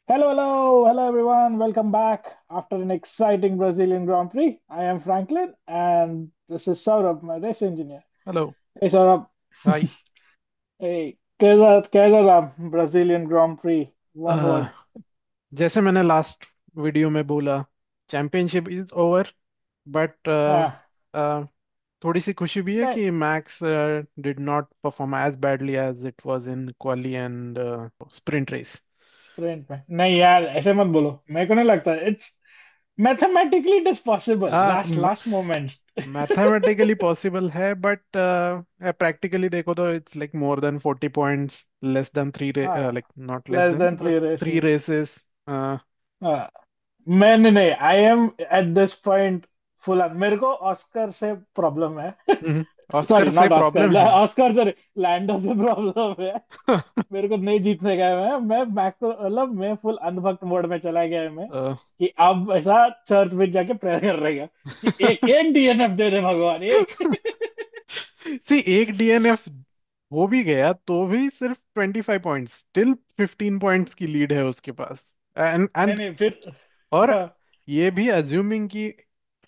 Hello everyone. Welcome back after an exciting Brazilian Grand Prix. I am Franklin, and this is Saurabh, my race engineer. Hello. Hey Saurabh, hi. hey, कैसा कैसा रहा Brazilian Grand Prix? One अह, word. जैसे मैंने last video में बोला, championship is over. But Ah, थोड़ी सी खुशी भी है नहीं, कि Max did not perform as badly as it was in quali and sprint race. sprint में नहीं यार, ऐसे मत बोलो. मेरे को नहीं लगता. It's mathematically it is possible. Last moments. Mathematically possible है, बट प्रैक्टिकली देखो तो it's like more than 40 points, less than three, हाँ, like not less less than, than but three three races. Races. हाँ, मैंने नहीं. I am at this point full. मेरे को Oscar से प्रॉब्लम है. ऑस्कर सॉरी, से नॉट ऑस्कर. प्रॉब्लम है। ऑस्कर से लैंडो से प्रॉब्लम है. मेरे को नहीं जीतने का है. मैं मैक्स मतलब मैं फुल अनभक्त मोड में चला गया. मैं अ, कि अब ऐसा चर्च में जाके प्रेयर कर रहेगा कि एक एक डीएनएफ दे दे भगवान, एक. सी, एक डीएनएफ हो भी गया तो भी सिर्फ 25 पॉइंट्स, स्टिल 15 पॉइंट्स की लीड है उसके पास। एंड नहीं एंड नहीं, फिर. और हाँ, ये भी अज्यूमिंग कि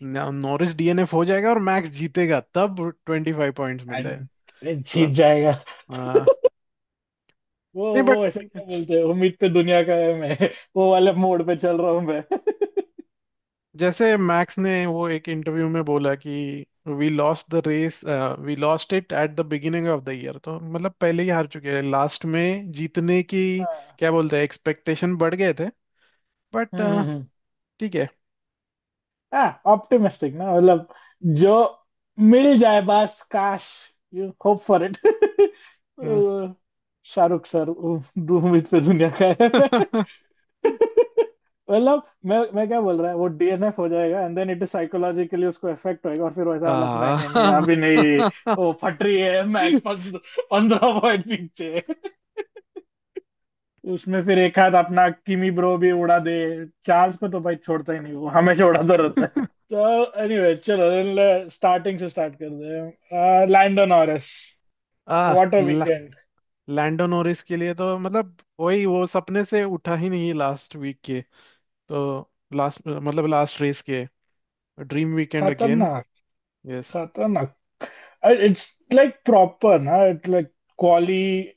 नॉरिस डीएनएफ हो जाएगा और मैक्स जीतेगा, तब 25 पॉइंट्स मिल रहे हैं। जीत तो जाएगा. हाँ, नहीं बट वो ऐसे क्या बोलते हैं, उम्मीद पे दुनिया का है. मैं वो वाले मोड पे चल रहा हूँ मैं. जैसे मैक्स ने वो एक इंटरव्यू में बोला कि we lost the race, we lost it at the beginning of the year, तो मतलब पहले ही हार चुके हैं, लास्ट में जीतने की हाँ. क्या बोलते हैं, एक्सपेक्टेशन बढ़ गए थे। बट हम्म. ठीक है। हाँ, ऑप्टिमिस्टिक ना, मतलब जो मिल जाए बस. काश. You hope for it. Hmm. Shahrukh sir, उम्मीद पे दुनिया का है. मतलब मैं क्या बोल रहा है, वो डीएनएफ हो जाएगा and then it is psychologically उसको इफेक्ट होएगा, और फिर वैसा मतलब नहीं नहीं नहीं, आ, अभी नहीं. वो फट रही है मैक्स 15 पॉइंट पीछे. उसमें फिर एक हाथ अपना किमी ब्रो भी उड़ा दे. चार्ल्स को तो भाई छोड़ता ही नहीं, वो हमेशा उड़ाता रहता है. तो एनीवे, चलो स्टार्टिंग से स्टार्ट करते हैं. Lando Norris. Ah, what a weekend. Lando Norris के लिए तो मतलब वही, वो सपने से उठा ही नहीं लास्ट वीक के। तो लास्ट मतलब लास्ट रेस के, ड्रीम वीकेंड अगेन। खतरनाक. यस। खतरनाक. इट्स लाइक प्रॉपर ना. It's like quali.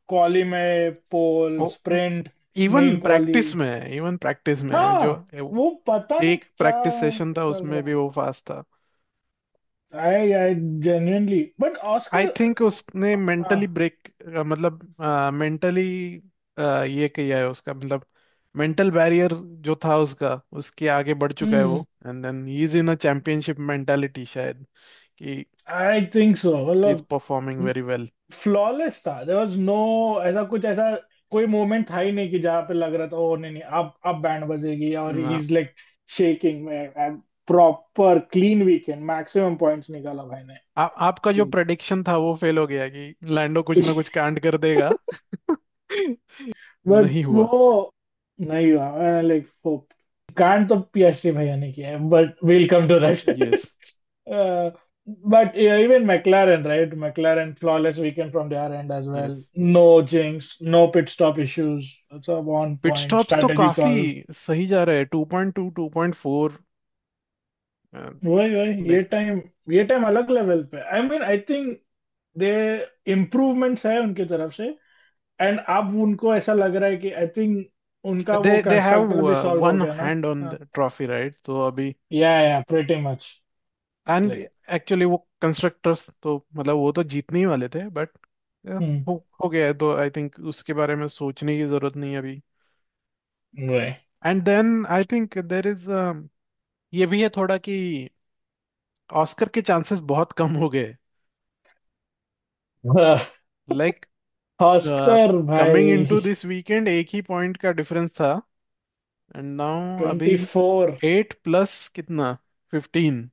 क्वाली में pole sprint. Even main quali. Practice में, इवन प्रैक्टिस में जो हाँ, वो पता नहीं एक क्या प्रैक्टिस सेशन था चल उसमें रहा भी है. वो फास्ट था। I genuinely, but I Oscar. Think उसने मेंटली हाँ. ब्रेक, मतलब मेंटली ये किया है उसका, मतलब मेंटल बैरियर जो था उसका, उसके आगे बढ़ चुका है हम्म. वो, and then he is in a championship mentality शायद, कि I think so, he is मतलब परफॉर्मिंग वेरी वेल। फ्लॉलेस था. देयर वाज नो ऐसा कुछ, ऐसा कोई मोमेंट था ही नहीं कि जहां पे लग रहा था ओ नहीं नहीं, अब बैंड बजेगी और ही इज लाइक शेकिंग में. Proper clean weekend, maximum points निकाला भाई ने. आपका जो प्रेडिक्शन था वो फेल हो गया कि लैंडो कुछ ना कुछ कांड कर देगा। बट नहीं हुआ। वो नहीं हुआ. लाइक वो कांड तो पीएसटी भैया ने किया है, but will come to that. Yes. But yeah, even McLaren, right? McLaren flawless weekend from their end as well. Yes. No jinx, no pit stop issues. That's a one pit point stops तो strategy काफी call. सही जा रहे हैं, 2.2, 2.4। वही वही, ये time अलग लेवल पे. I mean I think they improvements है उनकी तरफ से. एंड अब उनको ऐसा लग रहा है कि आई थिंक उनका वो दे हैव कंस्ट्रक्टर भी सॉल्व हो वन गया ना. हैंड ऑन हाँ. The trophy, right? तो अभी या pretty much. And like. Actually वो कंस्ट्रक्टर्स तो मतलब वो तो जीतने ही वाले थे, बट हम्म. हो गया है, तो आई थिंक उसके बारे में सोचने की जरूरत नहीं है अभी। वही. And then I think there is, ये भी है थोड़ा कि ऑस्कर के चांसेस बहुत कम हो गए। लाइक ऑस्कर कमिंग भाई. इनटू दिस वीकेंड एक ही पॉइंट का डिफरेंस था, एंड नाउ अभी 24. 8 प्लस कितना, 15,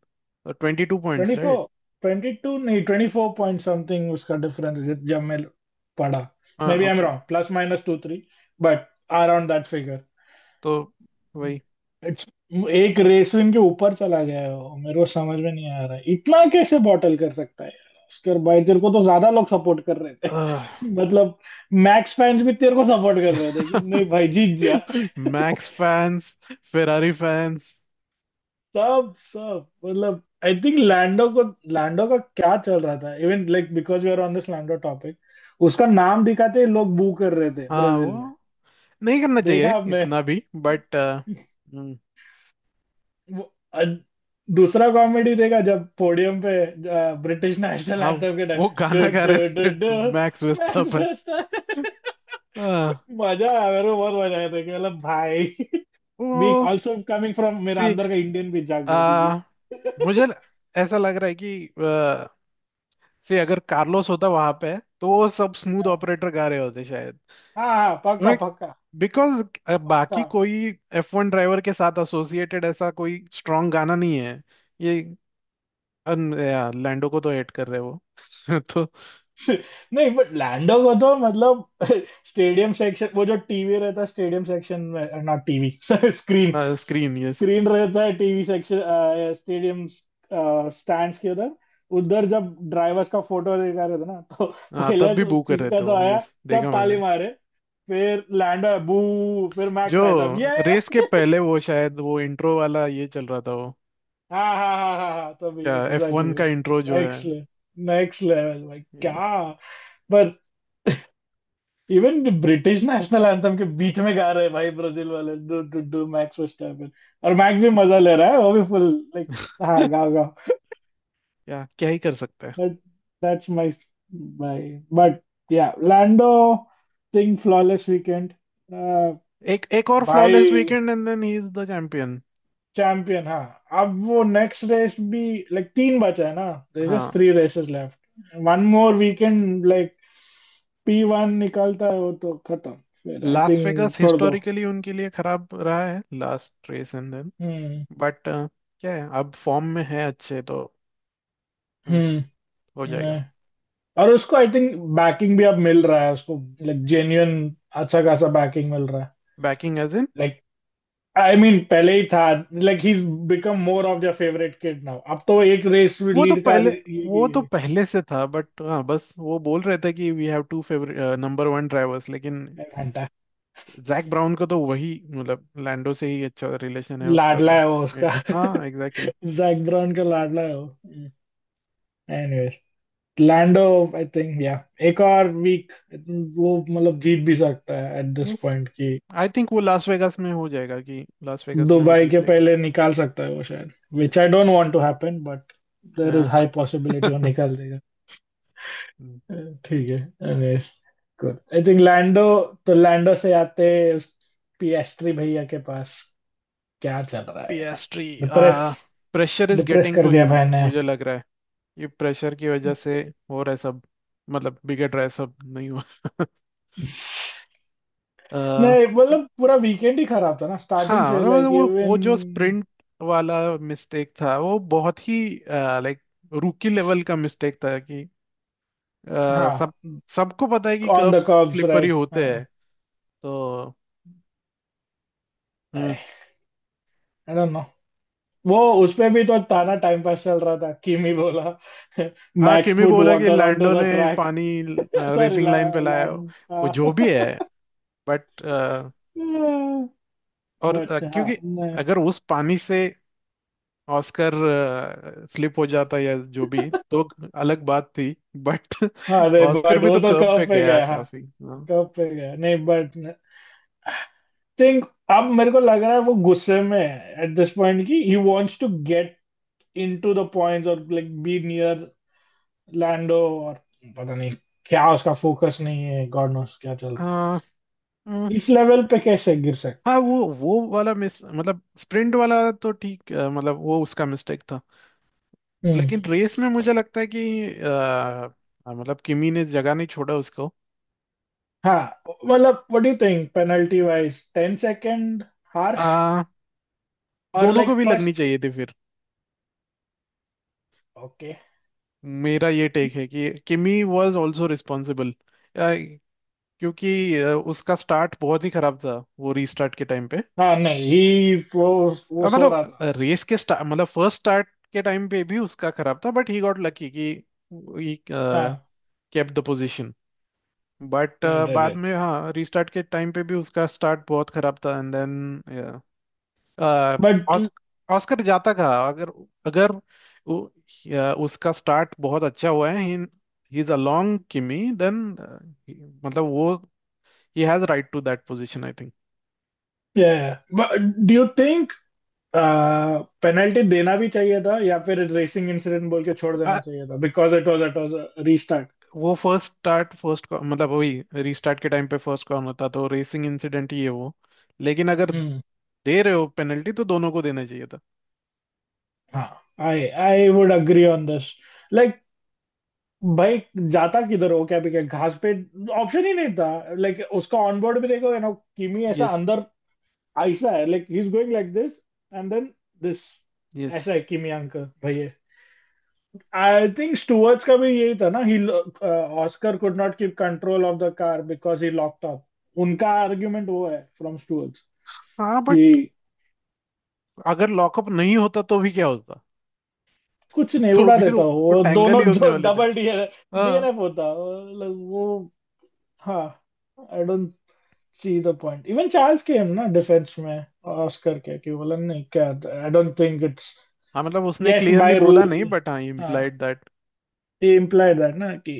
22 पॉइंट्स, 24. राइट? 22 नहीं, 24 पॉइंट समथिंग उसका डिफरेंस है जब मैं पढ़ा. हाँ, maybe I am okay. Wrong, +-2 3, but around that figure. तो वही। इट्स. एक रेसविन के ऊपर चला गया है वो. मेरे को समझ में नहीं आ रहा है इतना कैसे बॉटल कर सकता है. उसके भाई तेरे को तो ज्यादा लोग सपोर्ट कर रहे थे। मतलब मैक्स फैंस भी तेरे को सपोर्ट कर रहे थे कि नहीं भाई जीत जा। Max fans, Ferrari fans. सब सब मतलब आई थिंक लैंडो का क्या चल रहा था, even like because we are on this Lando topic, उसका नाम दिखाते ही लोग बू कर रहे थे हाँ, ब्राजील में। वो नहीं करना देखा चाहिए आपने? इतना भी, बट वो, दूसरा कॉमेडी देखा जब पोडियम पे ब्रिटिश नेशनल हाँ, एंथम के वो टाइम डु गाना गा डु रहे डु थे do max max Verstappen. Verstappen. हाँ, मजा आया, मेरे को बहुत मजा आया था कि मतलब भाई बीइंग वो आल्सो कमिंग फ्रॉम, मेरा सी अंदर का इंडियन भी जाग गया आ, कि मुझे ऐसा लग रहा है कि अगर कार्लोस होता वहां पे तो वो सब स्मूथ ऑपरेटर गा रहे होते शायद। हाँ हाँ पक्का पक्का बिकॉज पक्का। बाकी कोई F1 ड्राइवर के साथ एसोसिएटेड ऐसा कोई स्ट्रांग गाना नहीं है ये। यार लैंडो को तो हेट कर रहे हो तो नहीं बट लैंडो को तो मतलब स्टेडियम सेक्शन, वो जो टीवी रहता है स्टेडियम सेक्शन में, not TV screen, screen, yes. Screen रहता है टीवी सेक्शन स्टेडियम स्टैंड्स के उधर, उधर जब ड्राइवर्स का फोटो दिखा रहे थे ना, तो हाँ, तब पहले भी बू कर रहे इसका थे तो वो, आया, यस, सब देखा ताली मैंने। मारे, फिर लैंडो बू, फिर मैक्स जो राइट ये। रेस के पहले वो शायद वो इंट्रो वाला ये चल रहा था वो, हाँ हाँ हाँ हाँ हाँ, तभी क्या F1 एग्जैक्टली। का इंट्रो जो है। नेक्स्ट नेक्स्ट लेवल भाई यस। क्या। पर इवन ब्रिटिश नेशनल एंथम के बीच में गा रहे हैं भाई ब्राजील वाले, do do do max Verstappen, और मैक्स भी मजा ले रहा है, वो भी फुल लाइक हाँ गाओ गाओ। क्या ही कर सकते हैं। बट दैट्स माय भाई, बट या लैंडो थिंग फ्लॉलेस वीकेंड एक एक और फ्लॉलेस भाई, weekend and then he is the champion. Champion हाँ। अब वो नेक्स्ट रेस भी लाइक तीन बचा है ना, देयर जस्ट हाँ, 3 races left, one more weekend like P1 निकलता है वो तो खत्म, फिर आई लास थिंक वेगास छोड़ दो। हिस्टोरिकली उनके लिए खराब रहा है last race and then, hmm but क्या है, अब फॉर्म में है अच्छे तो हम्म, हम्म। हो जाएगा। नहीं। और उसको आई थिंक बैकिंग भी अब मिल रहा है उसको, लाइक जेन्युइन अच्छा खासा बैकिंग मिल रहा है। Backing as in? Like I mean पहले ही था, like he become more of your favourite kid now, अब तो एक रेस वो तो लीड का पहले वो तो ये पहले से था, बट हाँ, बस वो बोल रहे थे कि we have two favourite number one drivers, लेकिन घंटा जैक ब्राउन का तो वही मतलब लैंडो से ही अच्छा रिलेशन है उसका लाडला तो। है वो उसका। हाँ, एग्जैक्टली। जैक ब्राउन का लाडला है वो। एनीवेज लैंडो आई थिंक या एक और वीक वो मतलब जीत भी सकता है एट दिस पॉइंट की, आई थिंक वो लास वेगास में हो जाएगा कि लास वेगास में वो दुबई के जीत लेगा। पहले निकाल सकता है वो शायद, which I don't want to happen but there is हाँ। हाई पॉसिबिलिटी वो निकाल देगा। ठीक है। anyways, good I think Lando, तो लैंडो से आते पिएस्ट्री भैया के पास, क्या चल रहा है यार, Piastri, depress pressure is depress getting कर टू दिया हिम, भाई ने। मुझे लग रहा है ये प्रेशर की वजह से हो रहा है सब, मतलब बिगड़ रहा है सब, नहीं हुआ अ, नहीं मतलब पूरा वीकेंड ही खराब था ना स्टार्टिंग हाँ, से, मतलब लाइक वो इवन जो स्प्रिंट वाला मिस्टेक था वो बहुत ही लाइक रूकी लेवल का मिस्टेक था कि सब हाँ सबको पता है कि on the curbs curbs slippery right होते हाँ। हैं तो हम्म, आई डोंट नो, वो उसपे भी तो ताना टाइम पास चल रहा था, किमी बोला हाँ, मैक्स किमी पुट बोला कि water on to Lando the ने ट्रैक। पानी सॉरी रेसिंग लाइन पे लाया, लैंड वो जो भी है, बट और बट हाँ क्योंकि नहीं। अगर उस पानी से ऑस्कर स्लिप हो जाता या जो भी तो अलग बात थी, बट हाँ नहीं ऑस्कर बट भी वो तो तो कर्व कब पे पे गया गया, हाँ काफी, हाँ। कब पे गया, नहीं बट थिंक अब मेरे को लग रहा है वो गुस्से में है एट दिस पॉइंट की he wants to get into the points और लाइक बी नियर लैंडो, और पता नहीं क्या उसका फोकस नहीं है, गॉड नोस क्या चल रहा हाँ, है, इस लेवल पे कैसे गिर सकता हाँ, वो वाला मिस मतलब स्प्रिंट वाला तो ठीक, मतलब वो उसका मिस्टेक था, है। लेकिन रेस में मुझे लगता है कि मतलब किमी ने जगह नहीं छोड़ा उसको। हाँ मतलब what do you think penalty wise 10 second harsh, आ, और दोनों को लाइक भी लगनी फर्स्ट चाहिए थी फिर, ओके मेरा ये टेक है कि किमी वॉज ऑल्सो रिस्पॉन्सिबल, क्योंकि उसका स्टार्ट बहुत ही खराब था वो रीस्टार्ट के टाइम पे। हाँ नहीं वो सो मतलब रहा था। रेस के स्टार्ट मतलब फर्स्ट स्टार्ट के टाइम पे भी उसका खराब था, बट ही गॉट लकी कि ही हाँ। Kept the position. But right right बाद राइट। में हाँ, रीस्टार्ट के टाइम पे भी उसका स्टार्ट बहुत खराब था, एंड देन बट ऑस्कर जाता कहाँ अगर अगर उसका स्टार्ट बहुत अच्छा हुआ है, he is along Kimi, then मतलब वो he has right to that position I think. Do you think penalty देना भी चाहिए था या फिर रेसिंग इंसिडेंट बोल के छोड़ देना चाहिए था, बिकॉज इट वाज रीस्टार्ट? वो फर्स्ट मतलब वही रीस्टार्ट के टाइम पे फर्स्ट कॉर्नर होता तो रेसिंग इंसिडेंट ही है वो। लेकिन अगर हम्म। दे रहे हो पेनल्टी तो दोनों को देना चाहिए था। हाँ, I would agree on this. Like भाई, जाता किधर हो, क्या भी क्या घास पे? ऑप्शन ही नहीं था। लाइक उसका ऑनबोर्ड भी देखो ना, किमी ऐसा यस। अंदर ऐसा है, like he is going like this and then this. Yes. ऐसा है किमी अंकल भैया। आई थिंक स्टुअर्ट्स का भी यही था ना, he Oscar could not keep control of the car because he locked up. उनका आर्ग्यूमेंट वो है फ्रॉम स्टुअर्ट्स हाँ कि बट अगर लॉकअप नहीं होता तो भी क्या होता? कुछ नहीं, तो उड़ा भी देता वो वो टैंगल दोनों ही होने जो वाले थे। डबल हाँ। डीएनएफ होता वो। हाँ। I don't see the point. Even Charles came ना डिफेंस में ऑस्कर के, कि बोला नहीं क्या, आई डोंट थिंक इट्स। हाँ मतलब उसने यस, क्लियरली बाय बोला नहीं, रूल। बट हाँ हाँ, implied that. he implied that ना कि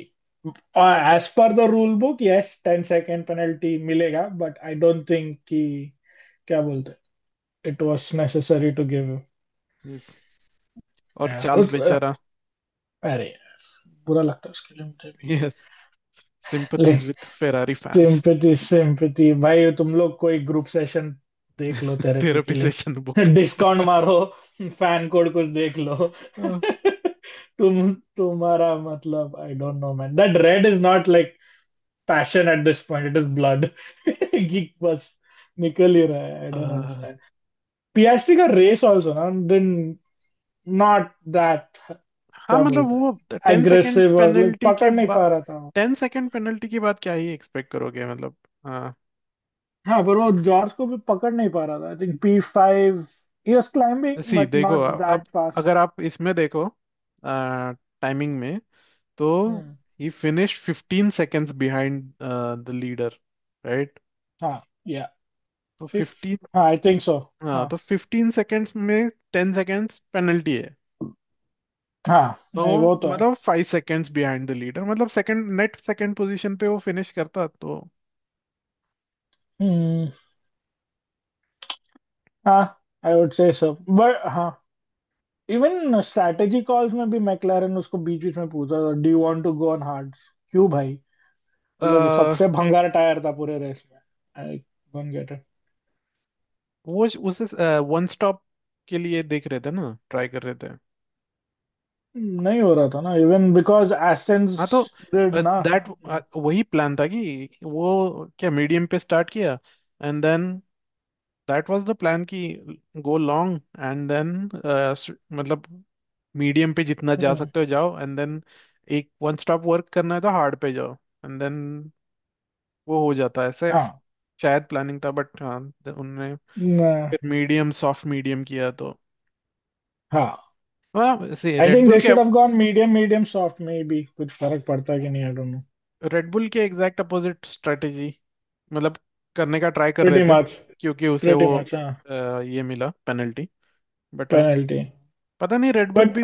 as per the rule book, yes 10 second penalty मिलेगा, बट आई डोंट थिंक कि, क्या बोलते, it was necessary to give. Yes. और चार्ल्स उस बेचारा। अरे यार, बुरा लगता है उसके लिए मुझे भी। Yes. Sympathies like with Ferrari fans. Sympathy sympathy भाई, तुम लोग कोई ग्रुप सेशन देख लो थेरेपी के थेरेपी लिए। Session book. डिस्काउंट मारो, फैन कोड कुछ देख लो। तुम्हारा मतलब, आई don't no man, that red is not like passion at this point, it is blood. कि बस निकल ही रहा है, आई डोंट अंडरस्टैंड। पीएसटी का रेस आल्सो ना दिन नॉट दैट, हाँ क्या मतलब बोलते हैं, वो 10 सेकेंड एग्रेसिव, और लाइक पेनल्टी के पकड़ नहीं बाद, पा रहा था। 10 सेकेंड पेनल्टी के बाद क्या ही एक्सपेक्ट करोगे मतलब। हाँ। हाँ, पर वो जॉर्ज को भी पकड़ नहीं पा रहा था। I think P5 he was climbing सी बट देखो नॉट अब दैट फास्ट। अगर आप इसमें देखो टाइमिंग में, तो हम्म। He finish 15 seconds behind the leader, right? हाँ, या तो फिफ्थ। 15। हाँ, आई थिंक सो। हाँ हाँ। तो 15 seconds में 10 seconds पेनल्टी है। हाँ, तो नहीं वो तो है। मतलब 5 seconds बिहाइंड द लीडर, मतलब सेकंड नेट सेकंड पोजीशन पे वो फिनिश करता तो। हम्म। हाँ, I would say so, but हाँ, इवन स्ट्रैटेजी कॉल्स में भी मैकलारन उसको बीच बीच में पूछा था, do you want to go on hards? क्यों भाई? मतलब आ, सबसे भंगार टायर था पूरे रेस में। I don't get it. वो उसे वन स्टॉप के लिए देख रहे थे ना, ट्राई कर रहे थे। नहीं हो रहा था ना, इवन बिकॉज एस्टन्स हाँ तो डिड ना। दैट वही प्लान था कि वो क्या मीडियम पे स्टार्ट किया, and then that was the plan कि गो लॉन्ग, एंड देन मतलब मीडियम पे जितना जा हम्म। सकते हो जाओ, एंड देन एक वन स्टॉप वर्क करना है तो हार्ड पे जाओ, एंड देन वो हो जाता है ऐसे। हाँ। शायद प्लानिंग था, बट हाँ उनने न- फिर मीडियम सॉफ्ट मीडियम किया तो। हाँ, हाँ वैसे आई रेड थिंक बुल दे के should have gone medium medium soft में भी कुछ फर्क पड़ता है कि नहीं, आई don't no. Exact opposite strategy मतलब करने का ट्राई कर रहे प्रीटी थे, मच। क्योंकि उसे प्रीटी वो मच, हाँ। ये मिला पेनल्टी। बट हाँ, पेनल्टी। पता नहीं रेड बुल बट भी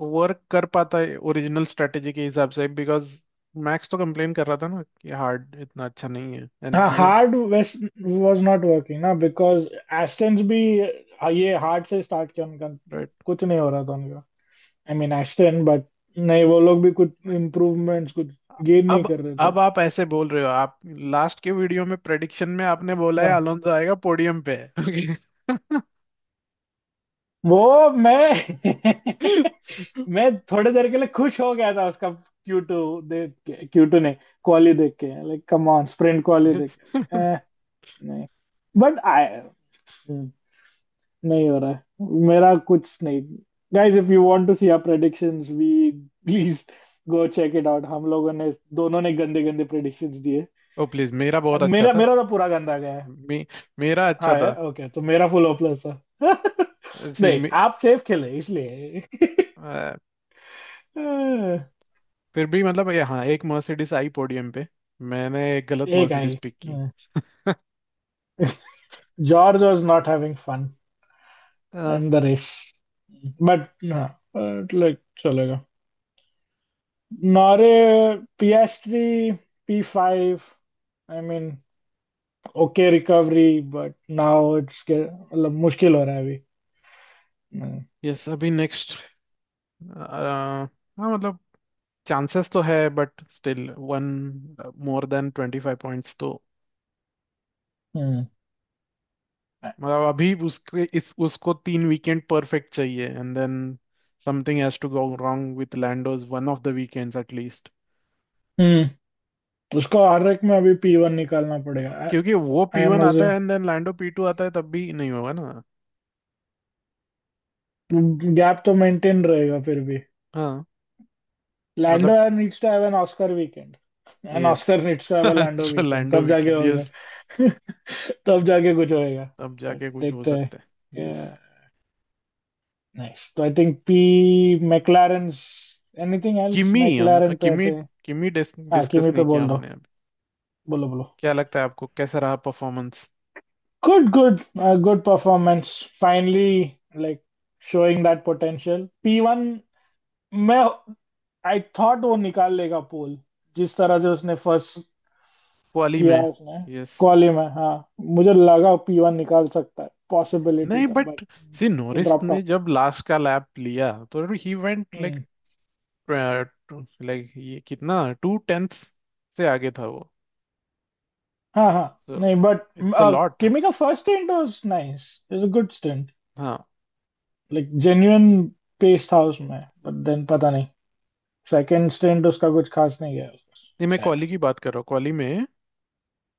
वर्क कर पाता है ओरिजिनल स्ट्रेटेजी के हिसाब से, बिकॉज मैक्स तो कंप्लेन कर रहा था ना कि हार्ड इतना अच्छा नहीं है, हाँ, एंड ये। Hard waste was not working ना, बिकॉज एस्टन्स भी ये हार्ड से स्टार्ट किया उनका, राइट। कुछ नहीं हो रहा था उनका। आई मीन एस्टन, बट नहीं, वो लोग भी कुछ इम्प्रूवमेंट्स कुछ गेन नहीं अब कर रहे थे। अब आप ऐसे बोल रहे हो, आप लास्ट के वीडियो में प्रेडिक्शन में आपने बोला है हाँ, अलोंसो आएगा पोडियम पे। वो मैं मैं थोड़ी देर के लिए खुश हो गया था उसका Q2 देख के, Q2 नहीं, क्वाली देख के, लाइक कम ऑन, स्प्रिंट क्वाली देख के। नहीं, बट आई, नहीं हो रहा है मेरा कुछ नहीं। Guys, if you want to see our predictions, we please go check it out. हम लोगों ने दोनों ने गंदे गंदे प्रेडिक्शंस दिए। ओ प्लीज, मेरा बहुत अच्छा मेरा था। मेरा तो पूरा गंदा गया है। मेरा अच्छा हाँ था। यार, ओके, तो मेरा फुल होपलेस था। सी नहीं, आप सेफ खेले इसलिए। फिर भी मतलब ये हाँ, एक मर्सिडीज आई पोडियम पे। मैंने एक गलत एक मर्सिडीज आई। पिक की। George was not having fun uh, in the race, but like चलेगा। नॉरे, पीएस3, P5, I mean okay recovery, but now it's मतलब मुश्किल हो रहा है अभी। हम्म। यस, अभी नेक्स्ट। हाँ मतलब चांसेस तो है, but still one more than 25 points तो हम्म। मतलब अभी उसके इस उसको 3 वीकेंड परफेक्ट चाहिए, and then something has to go wrong with Lando's one of the weekends at least. उसको हर एक में अभी P1 निकालना पड़ेगा। क्योंकि वो P1 आता अमेजिंग। है एंड देन लैंडो P2 आता है, तब भी नहीं होगा ना। गैप तो मेंटेन रहेगा फिर भी। हाँ लैंडो मतलब needs to have an Oscar weekend, and yes. Oscar needs to have a Lando weekend, Lando तब जाके वीकेंड, होगा। यस। तब जाके कुछ होएगा। तब But जाके कुछ हो देखते सकता है, यस। हैं। नाइस, तो I think P McLarens, anything else Kimi, McLaren पे किमी आते हैं। किमी हाँ, डिस्कस किमी पे नहीं किया बोल दो। हमने अभी। बोलो बोलो। क्या लगता है आपको, कैसा रहा performance? Good, good, good performance. Finally, like showing that potential. P1 मैं आई थॉट वो निकाल लेगा पोल, जिस तरह से उसने फर्स्ट क्वाली किया में, उसने यस। क्वाली में। हाँ, मुझे लगा P1 निकाल सकता है, पॉसिबिलिटी नहीं था, but but see, Norris drop ने ऑफ। जब लास्ट का लैप लिया तो he went like hmm. Like ये कितना 2/10 से आगे था वो। हाँ हाँ। तो नहीं, बट इट्स अ लॉट। किमी का first stint was nice, is a good stint. हाँ। लाइक जेन्युइन पेस था उसमें, बट देन पता नहीं, सेकंड स्टिंट उसका कुछ खास नहीं गया नहीं, मैं शायद। क्वाली की बात कर रहा हूँ, क्वाली में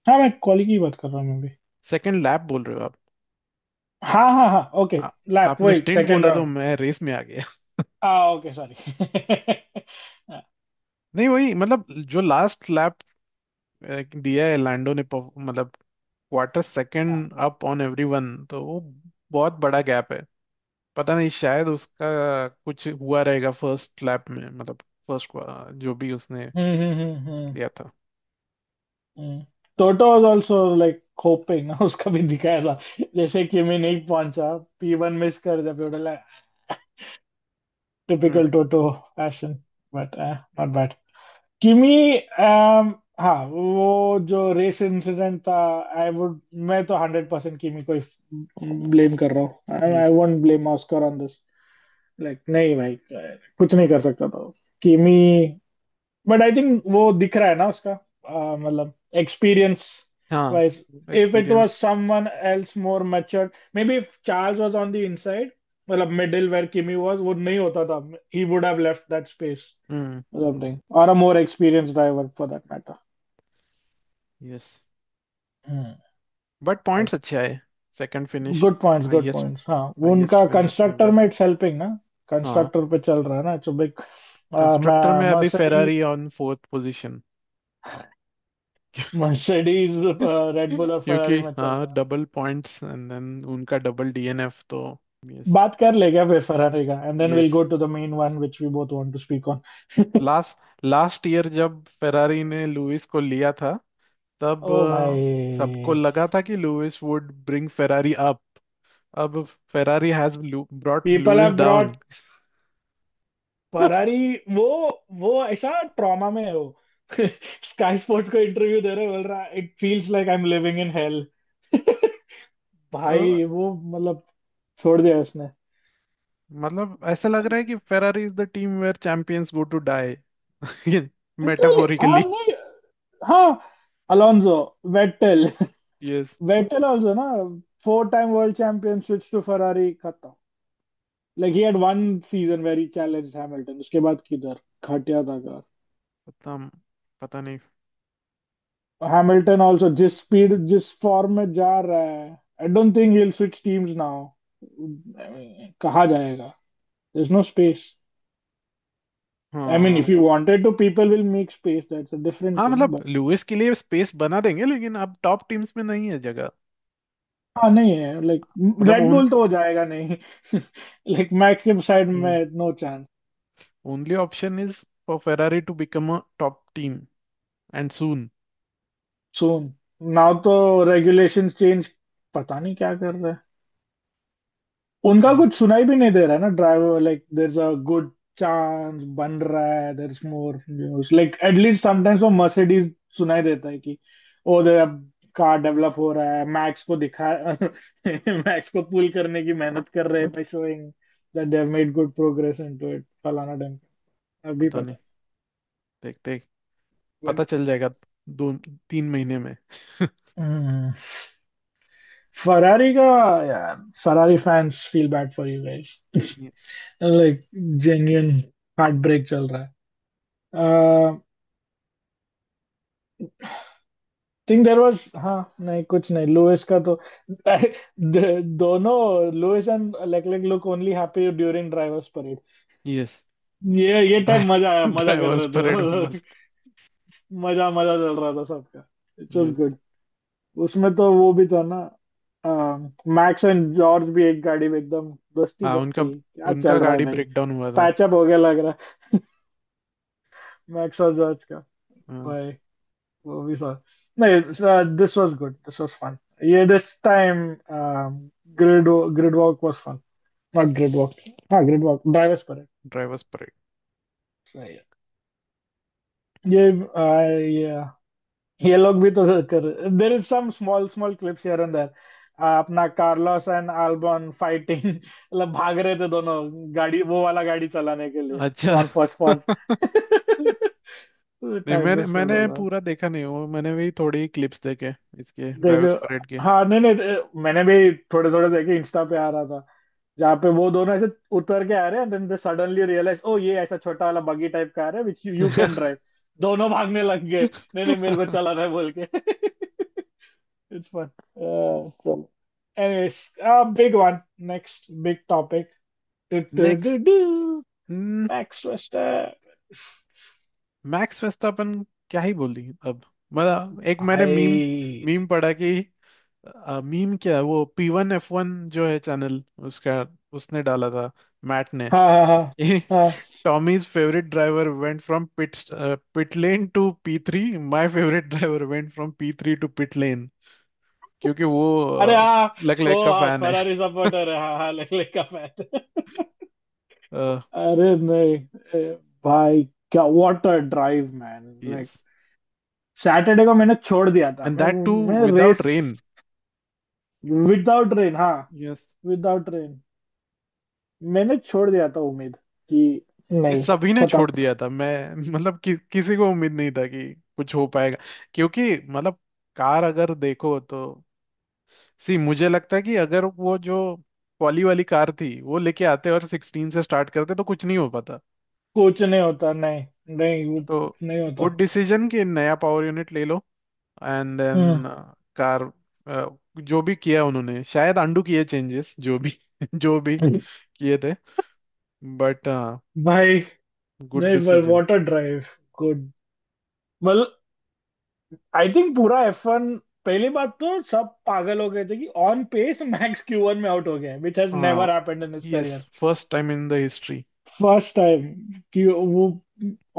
हाँ, मैं क्वालिटी की बात कर रहा हूँ मैं भी। सेकंड लैप बोल रहे हो आप? हाँ हाँ हाँ, ओके। आ, लैप आपने वही स्टिंट सेकंड बोला तो राउंड। मैं रेस में आ गया। हाँ, ओके, सॉरी। नहीं वही मतलब जो लास्ट लैप दिया है लैंडो ने, मतलब क्वार्टर हाँ। सेकंड अप ऑन एवरीवन, तो वो बहुत बड़ा गैप है। पता नहीं, शायद उसका कुछ हुआ रहेगा फर्स्ट लैप में, मतलब फर्स्ट जो भी उसने हम्म। लिया था। टोटो वाज आल्सो लाइक होपिंग ना, उसका भी दिखाया था, जैसे कि मैं नहीं पहुंचा, P1 मिस कर दिया, पे हम्म। Typical Toto fashion, but not bad. Kimi, हाँ, वो जो रेस इंसिडेंट था, आई वुड मैं तो 100% किमी को ब्लेम कर रहा हूँ। I yes. Won't blame Oscar on this. Like नहीं भाई, कुछ नहीं कर सकता था किमी। बट आई थिंक वो दिख रहा है ना उसका, मतलब एक्सपीरियंस हाँ, wise. If it was experience. Someone else more matured, maybe if Charles was on the inside, मतलब मिडिल वेयर किमी वाज, वो नहीं होता था, he would have left that space, hmm. Something, और a more experience driver for that matter. Yes, hmm. But points अच्छे आए। Second finish, good points, good highest, points. हाँ, वो हाईएस्ट उनका फिनिश कंस्ट्रक्टर ड्राइवर। में इट्स हेल्पिंग ना, हाँ, constructor पे चल रहा है ना, इट्स बिग। कंस्ट्रक्टर में अभी Mercedes, Ferrari on fourth position. Mercedes, Red Bull और क्योंकि फरारी में चल हाँ, रहा है। डबल पॉइंट्स एंड देन उनका डबल डीएनएफ तो। यस। बात कर ले क्या फिर फरारी का, and then will yes. Go to the main one which we both want to speak on. Last last year जब फेरारी ने लुइस को लिया था, तब ओ सबको भाई, लगा था कि Lewis would bring Ferrari up. अब Ferrari has brought people Lewis have down. Brought Ferrari, वो वो ऐसा ट्रॉमा में है वो। स्काई स्पोर्ट्स को इंटरव्यू दे रहे, बोल रहा it feels like I am living in hell. भाई वो मतलब छोड़ दिया उसने। मतलब ऐसा लग रहा है कि Ferrari is the team where champions go to die, literally, हाँ मेटाफोरिकली। नहीं, हाँ, Alonso, Vettel, yes. Vettel also ना, 4 time world champion, switch to Ferrari, खत्म। Like he had one season where he challenged Hamilton, उसके बाद किधर घटिया था यार। पता पता नहीं। हैमिल्टन आल्सो जिस स्पीड जिस फॉर्म में जा रहा है, I don't think he will switch teams now. कहा जाएगा, there is no space. I mean if हाँ। You wanted to, people will make space, that's a different हाँ थिंग, मतलब बट लुइस के लिए स्पेस बना देंगे, लेकिन अब टॉप टीम्स में नहीं है जगह। हाँ, नहीं है, लाइक मतलब रेड बुल तो हो जाएगा नहीं। लाइक मैक्स के साइड में no chance. Only option is for Ferrari to become a top team and soon. soon. Now तो रेगुलेशंस चेंज, पता नहीं क्या कर रहे हैं। उनका हम्म, कुछ सुनाई भी नहीं दे रहा है ना, driver like there is a good chance बन रहा है, there is more news, like at least sometimes वो मर्सिडीज सुनाई देता है कि ओ दे अब कार डेवलप हो रहा है, मैक्स को दिखा मैक्स को पुल करने की मेहनत कर रहे हैं by showing that they have made good progress into it, फलाना ढंग। अभी पता पता नहीं, देखते ही बट पता चल जाएगा 2 3 महीने में। फरारी का, यार Ferrari fans feel bad for you guys, Yes. Like genuine heart break चल रहा है। थिंक देयर वाज, हाँ नहीं कुछ नहीं, लुइस का तो दोनों Lewis and Leclerc look only happy during drivers parade. Yes. ये टाइम मजा आया, मजा कर ड्राइवर्स रहे परेड थे। मस्त। मजा मजा चल रहा था सबका, इट वाज यस। गुड। उसमें तो वो भी था ना, मैक्स एंड जॉर्ज भी एक गाड़ी में एकदम दोस्ती हाँ, उनका दोस्ती, क्या उनका चल रहा है गाड़ी भाई, ब्रेकडाउन हुआ था। पैचअप हो गया लग रहा है मैक्स और जॉर्ज का हाँ, भाई, वो भी था। नहीं, this was good, this was fun. ये this time grid walk was fun, not grid walk, हाँ ग्रिड वॉक ड्राइवर्स पर है। Drivers parade. सही है। ये ये ये लोग भी तो कर, there is some small small clips here and there, अपना कार्लोस एंड अल्बॉन फाइटिंग, मतलब भाग रहे थे दोनों गाड़ी, वो वाला गाड़ी चलाने के लिए, अच्छा। कौन फर्स्ट पहुंच नहीं, टाइम मैंने वेस्ट चल मैंने रहा था। पूरा देखा नहीं हूँ, मैंने भी थोड़ी क्लिप्स देखे इसके देखो, ड्राइवर्स परेड के। हाँ नहीं नहीं, मैंने भी थोड़े थोड़े देखे, इंस्टा पे आ रहा था जहाँ पे वो दोनों ऐसे उतर के आ रहे हैं, देन दे सडनली रियलाइज ओ ये ऐसा छोटा वाला बगी टाइप का आ रहा है विच यू कैन ड्राइव, दोनों भागने लग गए, नहीं नहीं मेरे को चलाना है बोल के इट्स फन। चलो, anyways, big one, next big topic, next. Max Verstappen Max Verstappen क्या ही बोल दी अब। मतलब एक मैंने मीम भाई। मीम पढ़ा कि मीम क्या, वो P1 F1 जो है चैनल उसका, उसने डाला था, मैट ने, हाँ हाँ हाँ कि हाँ। Tommy's favourite driver went from pit lane to P3, my favourite driver went from P3 to pit lane, क्योंकि वो अरे हाँ, लेक्लेक का वो फैन है। फरारी सपोर्टर है, हाँ हाँ, लेक का फैन यस। अरे नहीं, भाई क्या what a drive man, like Saturday को मैंने छोड़ दिया था, एंड दैट टू मैं without race rain. Without rain, हाँ यस। विदाउट रेन, मैंने छोड़ दिया था उम्मीद कि ये नहीं, सभी ने खत्म। छोड़ दिया था, मैं मतलब किसी को उम्मीद नहीं था कि कुछ हो पाएगा, क्योंकि मतलब कार अगर देखो तो, सी मुझे लगता है कि अगर वो जो पॉली वाली कार थी वो लेके आते और 16 से स्टार्ट करते तो कुछ नहीं हो पाता। कुछ नहीं होता, नहीं नहीं, वो तो नहीं होता। गुड डिसीजन कि नया पावर यूनिट ले लो, एंड हम्म। देन कार, जो भी किया उन्होंने शायद अंडू किए चेंजेस जो भी जो भी किए थे, बट भाई गुड नहीं, पर डिसीजन। वाटर ड्राइव गुड, मतलब आई थिंक पूरा F1, पहली बात तो सब पागल हो गए थे कि ऑन पेस मैक्स Q1 में आउट हो गया, विच हैज हाँ। Never happened in his yes, career, first time in the history. First time कि वो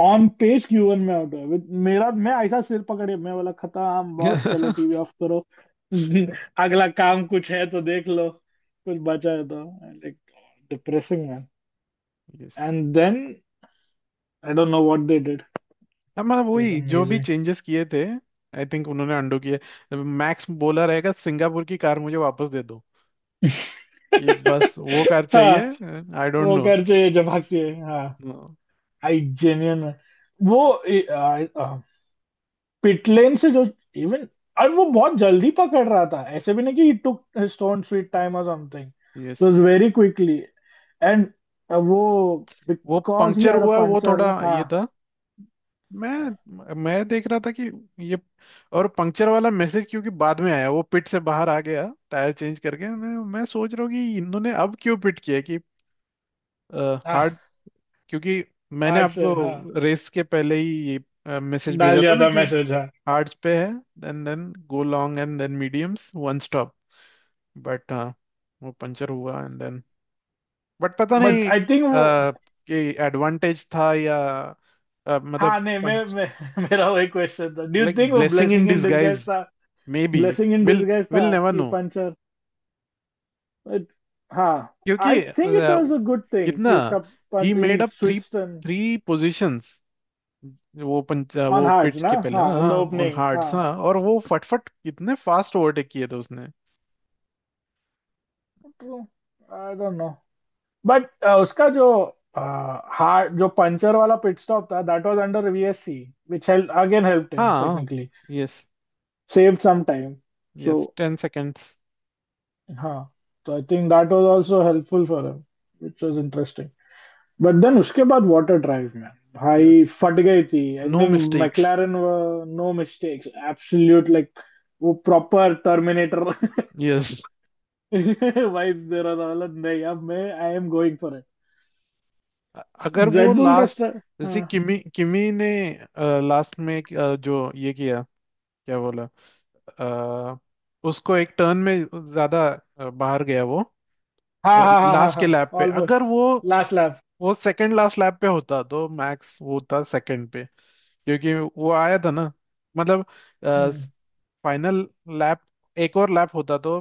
ऑन पेस Q1 में आउट हुआ। मेरा, मैं ऐसा सिर पकड़े, मैं बोला खत्म बॉस, चलो टीवी ऑफ करो अगला काम कुछ है तो देख लो, कुछ बचा है तो, like depressing man. Yes. And then I don't know what they did, मतलब इज वही जो भी अमेजिंग चेंजेस किए थे, आई थिंक उन्होंने अंडू किए। मैक्स बोला रहेगा सिंगापुर की कार मुझे वापस दे दो, कि बस वो कार चाहिए। हाँ, आई डोंट वो नो। कर चाहिए जो भागती है, हाँ। आई जेन्युइन, वो पिट लेन से जो, इवन, और वो बहुत जल्दी पकड़ रहा था, ऐसे भी नहीं कि टुक स्टोन स्वीट टाइम और something, it yes. Was very quickly. And वो, वो because he puncture had a हुआ वो पंचर, थोड़ा हाँ। ये था। मैं देख रहा था कि ये, और पंक्चर वाला मैसेज क्योंकि बाद में आया, वो पिट से बाहर आ गया टायर चेंज करके, मैं सोच रहा हूँ कि इन्होंने अब क्यों पिट किया, कि हाँ, हार्ड, क्योंकि मैंने हार्ट से, हाँ, आपको रेस के पहले ही ये मैसेज डाल भेजा था दिया ना था कि मैसेज, हाँ। हार्ड्स पे है, then go long and then mediums one stop, but वो पंचर हुआ एंड देन, बट पता बट नहीं आई थिंक वो, कि एडवांटेज था या मतलब हाँ नहीं, मेरा वही क्वेश्चन था, डू यू लाइक थिंक वो blessing in blessing in disguise disguise, था? Maybe. Blessing in will disguise will था नेवर कि नो, पंचर? हाँ, क्योंकि I think it was a good thing कितना कि उसका ही punch made he up three switched three positions, on वो हार्ड्स पिच ना, के पहले ना, हाँ, इन द हाँ ऑन ओपनिंग, हार्ड्स, हाँ। हाँ, और वो फटफट कितने फास्ट ओवरटेक किए थे उसने। आई डोंट नो, बट उसका जो हार्ड जो पंचर वाला पिट स्टॉप था, that was under VSC, which help again helped him हाँ, technically, yes, saved some time. So यस, 10 seconds। हाँ, so I think that was also helpful for him, which was interesting. But then उसके बाद water drive में yes, भाई फट गई थी, I no think mistakes. McLaren, no mistakes, absolute, like वो प्रॉपर टर्मिनेटर यस, वाइब्स दे रहा था, मतलब नहीं, अब मैं I am going for it. अगर वो रेड बुल का लास्ट, जैसे हाँ, किमी किमी ने लास्ट में जो ये किया, क्या बोला, अ, उसको एक टर्न में ज्यादा बाहर गया वो, हाँ, हाँ, हाँ, हाँ, लास्ट के हाँ, लैप पे, अगर ऑलमोस्ट वो लास्ट लैप। वो सेकंड लास्ट लैप पे होता तो मैक्स वो था सेकंड पे, क्योंकि वो आया था ना, मतलब फाइनल लैप, एक और लैप होता तो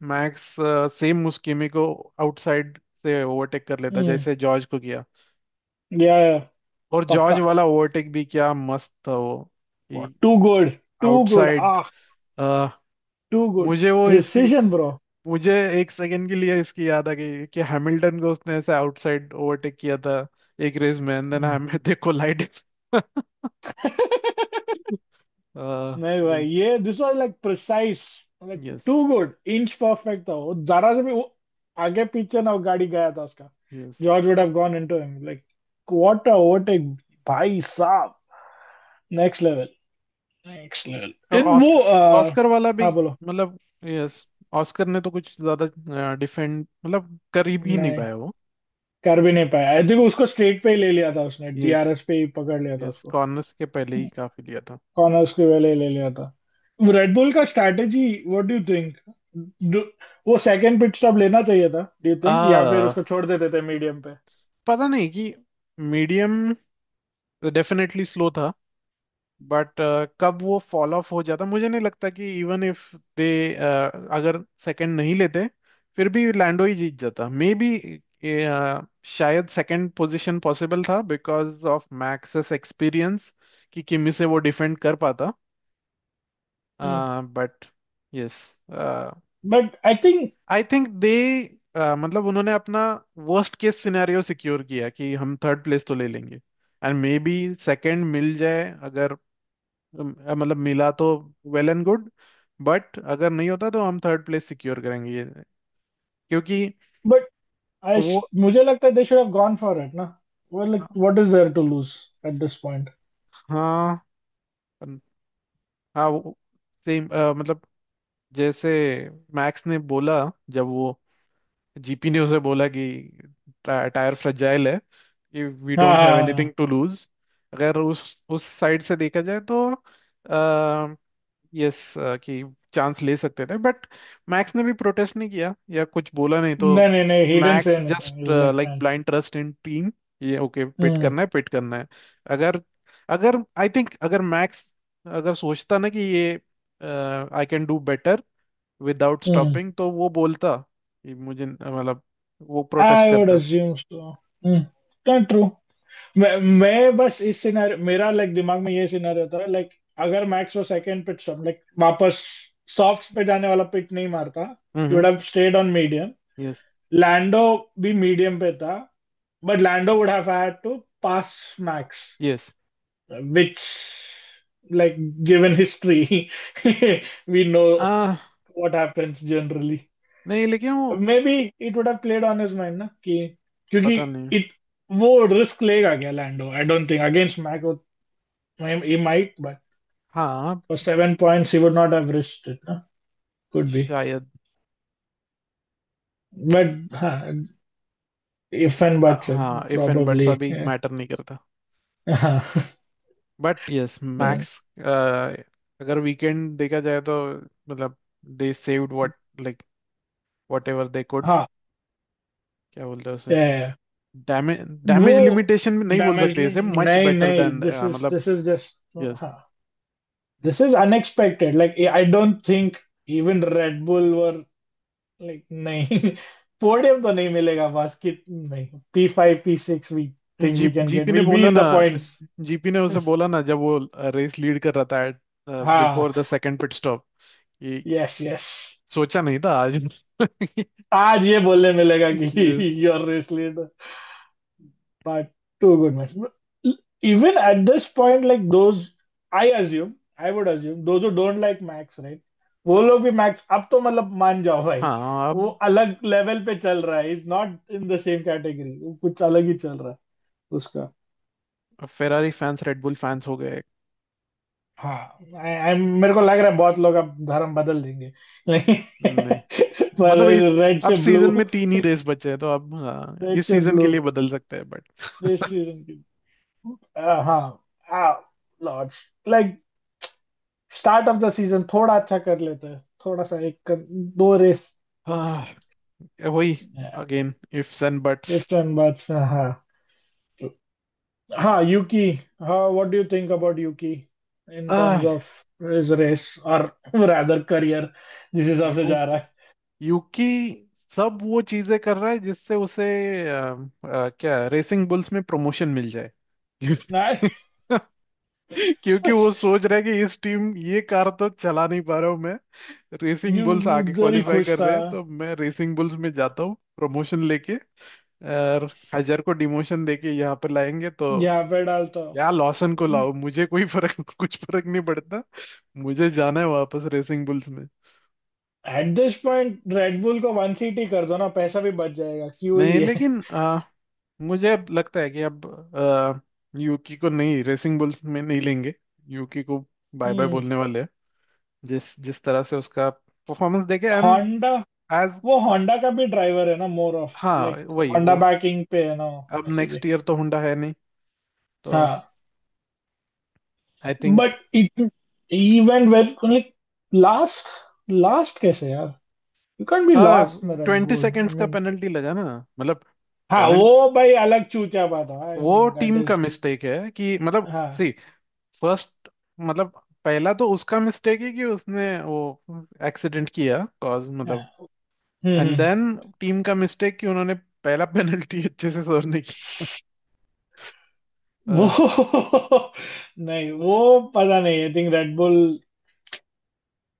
मैक्स सेम मुस्केमी को आउटसाइड से ओवरटेक कर लेता जैसे जॉर्ज को किया। या और पक्का, जॉर्ज वाला ओवरटेक भी क्या मस्त था वो, कि too good, too good, outside, uh, too good मुझे वो इसकी प्रिसिजन ब्रो। मुझे एक सेकंड के लिए इसकी याद आ गई कि हैमिल्टन को उसने ऐसे आउटसाइड ओवरटेक किया था एक रेस में, एंड देन हमें देखो लाइट। नहीं भाई, ये this was like precise, like yes, too good, inch perfect था वो, जरा से भी वो आगे पीछे ना गाड़ी गया था उसका, yes. George would have gone into him, like what a overtake, भाई साहब, next level, next level in वो ऑस्कर वाला भी, हाँ बोलो। मतलब, यस, ऑस्कर ने तो कुछ ज्यादा डिफेंड मतलब कर ही नहीं नहीं, पाया वो। कर भी नहीं पाया, आई थिंक उसको स्ट्रेट पे ही ले लिया था उसने, यस, डीआरएस पे ही पकड़ लिया था यस, उसको, कॉर्नर्स के पहले ही काफी लिया था। कॉर्नर्स के वेले ले लिया था। रेड बुल का strategy, what do you think? वो सेकंड पिट स्टॉप लेना चाहिए था, डू यू थिंक, या फिर आ, उसको छोड़ देते थे मीडियम पे? पता नहीं कि मीडियम डेफिनेटली स्लो था, बट कब वो फॉल ऑफ हो जाता मुझे नहीं लगता कि इवन इफ दे अगर सेकंड नहीं लेते फिर भी लैंडो ही जीत जाता, मे बी। शायद सेकंड पोजीशन पॉसिबल था बिकॉज ऑफ मैक्सेस एक्सपीरियंस कि किमी से वो डिफेंड कर पाता, but yes, but I think I think they, मतलब उन्होंने अपना वर्स्ट केस सिनेरियो सिक्योर किया कि हम थर्ड प्लेस तो ले लेंगे, एंड मे बी सेकंड मिल जाए अगर, मतलब मिला तो वेल एंड गुड, बट अगर नहीं होता तो हम थर्ड प्लेस सिक्योर करेंगे ये, क्योंकि बट आई वो, मुझे लगता है they should have gone for it ना, वो like what is there to lose at this point? हाँ, हाँ, सेम, मतलब जैसे मैक्स ने बोला, जब वो जीपी ने उसे बोला कि टायर फ्रजाइल है, कि वी हाँ, डोंट हैव हाँ, एनीथिंग टू लूज, अगर उस साइड से देखा जाए तो यस, कि चांस ले सकते थे, बट मैक्स ने भी प्रोटेस्ट नहीं किया या कुछ बोला नहीं, तो नहीं, नहीं, नहीं, he didn't say max anything, just is like like fine. Blind trust in team, ये ओके, पिट हम्म, करना है, पिट करना है। अगर अगर आई थिंक अगर मैक्स अगर सोचता ना कि ये I can do better without hmm, stopping, तो वो बोलता कि मुझे, मतलब वो प्रोटेस्ट आई वुड करता। अस्यूम सो। ट्रू। मैं बस इस सिनेरियो, मेरा लाइक दिमाग में ये सिनेरियो था, लाइक अगर मैक्स वो सेकंड पिट स्टॉप, लाइक वापस सॉफ्ट पे जाने वाला पिट नहीं मारता, he would hmm, have stayed on medium, yes, Lando भी मीडियम पे था, but Lando would have had to pass Max, yes, which, like, given history, we know uh what happens generally. नहीं, लेकिन वो Maybe it would have played on his mind ना कि, क्योंकि पता नहीं। it वो रिस्क लेगा क्या Lando, I don't think against Max, he might, but हाँ, for 7 points he would not have risked it ना, could be, शायद, but हाँ, if and buts है, हाँ, इफ एंड बट्स probably अभी मैटर नहीं करता, हाँ, बट यस मैक्स, अगर वीकेंड देखा जाए तो मतलब they saved what, like whatever they could, हाँ, क्या बोलते हैं उसे, yeah, yeah, डैमेज वो डैमेज लिमिटेशन में नहीं बोल डैमेज, सकते इसे, मच नहीं बेटर नहीं, देन, मतलब। This is just, yes. हाँ, this is unexpected, like I don't think even Red Bull were, like नहीं, पोडियम तो नहीं मिलेगा बस कि नहीं, P5 P6 we think we can get, GP ने विल बी बोला इन ना, द पॉइंट्स। जीपी ने उसे बोला ना जब वो रेस लीड कर रहा था एट हाँ, before the second pit stop, कि यस यस, सोचा नहीं था आज। आज ये बोलने मिलेगा कि yes. Your race leader, but too good match, even at this point, like those, I would assume those who don't like Max, right, वो लोग भी मैक्स अब तो मतलब मान जाओ भाई, हाँ, वो अब अलग लेवल पे चल रहा है, is not in the same category, वो कुछ अलग ही चल रहा है उसका। Ferrari fans red bull fans हो गए। हाँ, मेरे को लग रहा है बहुत लोग अब धर्म बदल देंगे, लेकिन नहीं, पर मतलब रेड अब से ब्लू, सीजन में 3 ही रेस बचे हैं, तो अब हाँ, रेड इस से सीजन के ब्लू लिए बदल सकते हैं बट। दिस सीजन की, हाँ, Lord, like start of the season थोड़ा अच्छा कर लेते हैं, थोड़ा सा दो रेस, वही, again ifs and buts. Ifs and buts, हाँ, हाँ, यूकी, हाँ, what do you think about Yuki in terms of his race और रादर करियर, जिस हिसाब से जा रहा यूकी सब वो चीजें कर रहा है जिससे उसे क्या रेसिंग बुल्स में प्रमोशन मिल जाए। है। क्योंकि वो सोच रहा है कि इस टीम ये कार तो चला नहीं पा रहा हूँ मैं, रेसिंग ये बुल्स आगे उधर ही क्वालिफाई खुश कर था, रहे हैं, तो मैं रेसिंग बुल्स में जाता हूँ प्रमोशन लेके, और हजर को डिमोशन देके यहाँ पे लाएंगे तो, यहाँ पे डालता या लॉसन को हूँ। लाओ, मुझे कोई फर्क कुछ फर्क नहीं पड़ता, मुझे जाना है वापस रेसिंग बुल्स में। एट दिस पॉइंट रेडबुल को वन सीट ही कर दो ना, पैसा भी बच जाएगा, क्यों नहीं, ये। लेकिन मुझे अब लगता है कि अब यूकी को नहीं, रेसिंग बुल्स में नहीं लेंगे, यूकी को बाय बाय हम्म, बोलने वाले हैं, जिस जिस तरह से उसका परफॉर्मेंस देखे, एंड होंडा, एज, वो होंडा का भी ड्राइवर है ना, मोर ऑफ हाँ लाइक वही होंडा वो, बैकिंग पे है ना, अब इसीलिए। नेक्स्ट ईयर तो होंडा है नहीं, तो हाँ, I think but it even when like last, last कैसे यार, यू कैन बी लास्ट में 20 रेडबुल, सेकेंड्स आई का मीन, पेनल्टी लगा ना, मतलब हाँ, पेनल्टी, वो भाई अलग चूचा बात है, आई वो मीन दैट टीम का इज, मिस्टेक है कि मतलब, हाँ, सी, फर्स्ट, पहला तो उसका मिस्टेक है कि उसने वो एक्सीडेंट किया कॉज, मतलब, हाँ, एंड हम्म, देन टीम का मिस्टेक कि उन्होंने पहला पेनल्टी अच्छे से सर्व नहीं किया। वो अ, नहीं, वो पता नहीं, आई थिंक रेडबुल,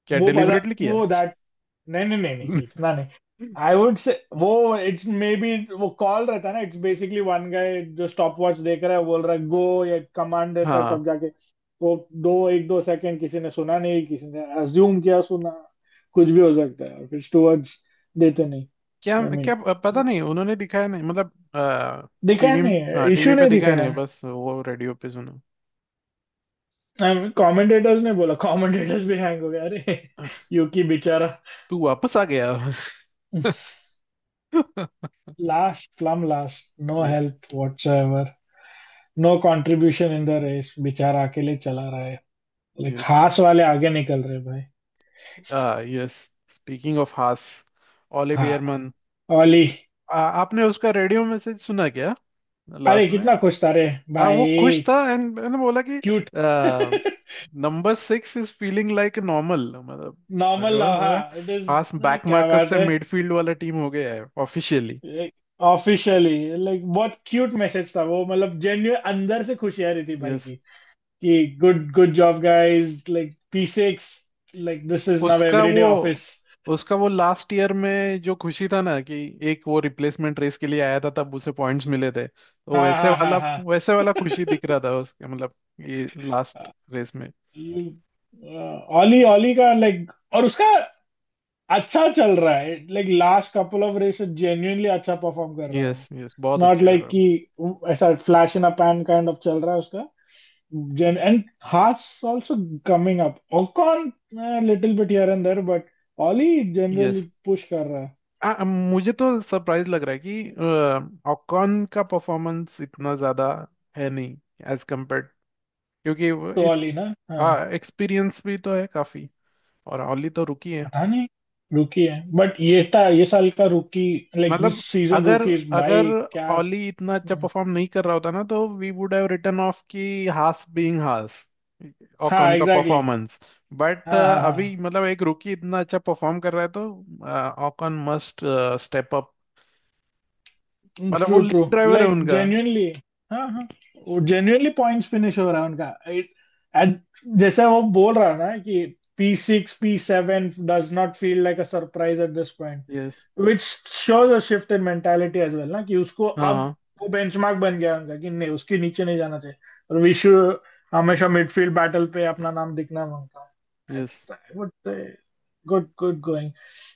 क्या वो पता, डिलिबरेटली किया? वो दैट, नहीं नहीं नहीं नहीं, इतना नहीं, आई वुड से वो, इट्स मे बी वो कॉल रहता है ना, इट्स बेसिकली वन गाय जो स्टॉप वॉच देख रहा है, बोल रहा है गो, या कमांड देता है, हाँ, तब जाके वो एक दो सेकंड किसी ने सुना नहीं, किसी ने अज्यूम किया सुना, कुछ भी हो सकता है, और फिर स्टूवर्ड्स देते नहीं, क्या आई मीन, क्या पता नहीं, उन्होंने दिखाया नहीं, मतलब दिखा टीवी, नहीं है, हाँ टीवी इश्यू पे नहीं दिखाया दिखाया नहीं, है, बस वो रेडियो पे सुना। कमेंटेटर्स ने बोला, कमेंटेटर्स भी हैंग हो गया, अरे यूकी बेचारा, तू वापस आ गया। लास्ट फ्लम last, no yes, help whatsoever, no contribution in the race, बेचारा अकेले चला रहा है, लाइक यस, हास वाले आगे निकल रहे भाई। यस, स्पीकिंग ऑफ हास, ओले हाँ, बियरमन, ओली, आपने उसका रेडियो मैसेज सुना क्या अरे लास्ट में? कितना खुश था रे वो खुश भाई, था, एंड मैंने बोला कि cute, number 6 is feeling like normal, मतलब नॉर्मल, अगर हाँ, इट इज, हास बैक क्या मार्कस बात से है, मिडफील्ड वाला टीम हो गया है ऑफिशियली। ऑफिशियली, लाइक बहुत क्यूट मैसेज था वो, मतलब जेन्युइन अंदर से खुशी आ रही थी भाई यस, की, कि good good job guys, like P6, like this is now उसका एवरीडे वो ऑफिस, उसका वो लास्ट ईयर में जो खुशी था ना, कि एक वो रिप्लेसमेंट रेस के लिए आया था, तब उसे पॉइंट्स मिले थे, तो हाँ वैसे हाँ हाँ वाला हाँ, वैसे वाला खुशी दिख रहा था उसके, मतलब ये लास्ट रेस में। ओली ओली का लाइक, और उसका अच्छा चल रहा है, like last couple of races genuinely अच्छा परफॉर्म कर रहा है यस, वो, यस, बहुत नॉट अच्छा कर लाइक रहा कि ऐसा flash in a pan kind of चल रहा है उसका, जेन and Haas also coming up, Ocon little bit here and there, but Ollie है। यस, जनरली पुश कर रहा है, मुझे तो सरप्राइज लग रहा है कि ऑकॉन का परफॉर्मेंस इतना ज्यादा है नहीं एज कम्पेयर, क्योंकि तो ओली ना, हाँ, एक्सपीरियंस भी तो है काफी, और ओली तो रुकी है। पता नहीं, रुकी है, बट ये साल का रुकी, लाइक दिस मतलब सीजन अगर रुकी इज अगर भाई क्या। ऑली इतना अच्छा परफॉर्म नहीं कर रहा होता ना, तो we would have written off की हास बीइंग हास हाँ ओकॉन का एग्जैक्टली। परफॉर्मेंस। बट हाँ हाँ अभी हाँ। मतलब एक रुकी इतना अच्छा परफॉर्म कर रहा है, तो ओकॉन मस्ट स्टेप अप। मतलब वो ट्रू ट्रू। लीड ड्राइवर है लाइक उनका। जेन्युइनली। हाँ हाँ। वो जेन्युइनली पॉइंट्स फिनिश हो रहा है उनका। जैसे वो बोल रहा है ना कि P6 P7 does not feel like a surprise at this point, yes. which shows a shift in mentality as well ना, कि उसको अब हाँ। वो बेंचमार्क बन गया उनका कि नहीं, उसके नीचे नहीं जाना चाहिए, और विशु हमेशा मिडफील्ड बैटल पे अपना नाम दिखना मांगता है। Yes. Good good good going.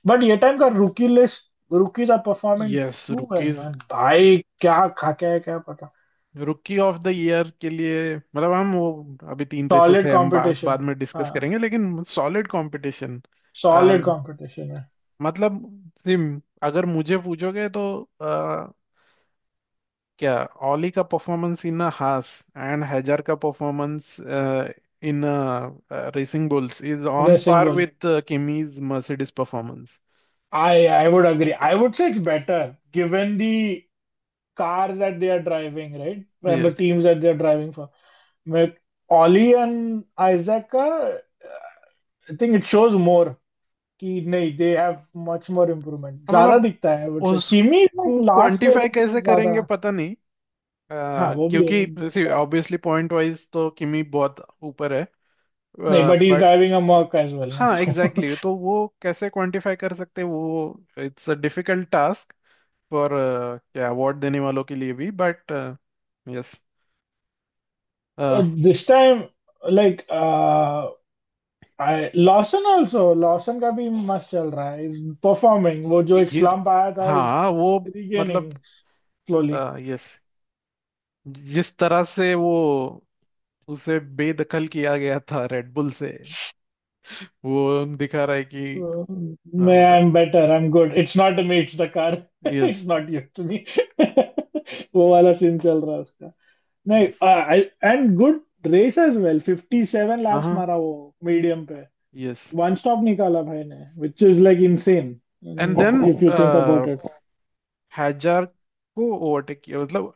But ये टाइम का rookie list, rookies are performing yes too well rookies. Man, भाई क्या खा के है क्या पता। रुकी ऑफ द ईयर के लिए मतलब हम वो अभी 3 रेसेस सॉलिड है, हम कंपटीशन। बाद में डिस्कस हाँ, करेंगे, लेकिन सॉलिड कंपटीशन। सॉलिड कंपटीशन है। मतलब सिम अगर मुझे पूछोगे तो क्या ओली का परफॉर्मेंस इन हास एंड हैजर का performance in Racing Bulls is on racing par ball. With Kimi's Mercedes performance. I would agree. I would say it's better given the cars that they are driving, right? And the yes. teams that they're driving for. With Ollie and Isaac का, I think it shows more कि नहीं, they have much more improvement, ज्यादा मतलब दिखता है I would say. किमी like उसको last year quantify से कैसे ज्यादा। करेंगे पता नहीं। हाँ वो भी क्योंकि है। ऑब्वियसली पॉइंट वाइज तो किमी बहुत ऊपर है। नहीं, but he's but driving a Merc as well ना हाँ तो। एग्जैक्टली exactly, तो वो कैसे क्वांटिफाई कर सकते हैं वो, it's a difficult task for क्या अवार्ड देने वालों के लिए भी, but yes. this time like Lawson also, Lawson का भी मस्त चल रहा है, इज परफॉर्मिंग। वो जो एक हिज स्लम्प आया था, इज हाँ वो मतलब रीगेनिंग स्लोली। यस, जिस तरह से वो उसे बेदखल किया गया था रेडबुल से, वो दिखा रहा है कि मैं आई मतलब am better, I am good, it's not me, it's the car, yes. It's not you, it's me. वो वाला सीन चल रहा है उसका। नहीं, yes. And good race as well, 57 हाँ लैप्स हाँ। मारा वो मीडियम पे। यस। वन स्टॉप निकाला भाई ने, which is like insane and then if you think about it. Hadjar को ओवरटेक किया, मतलब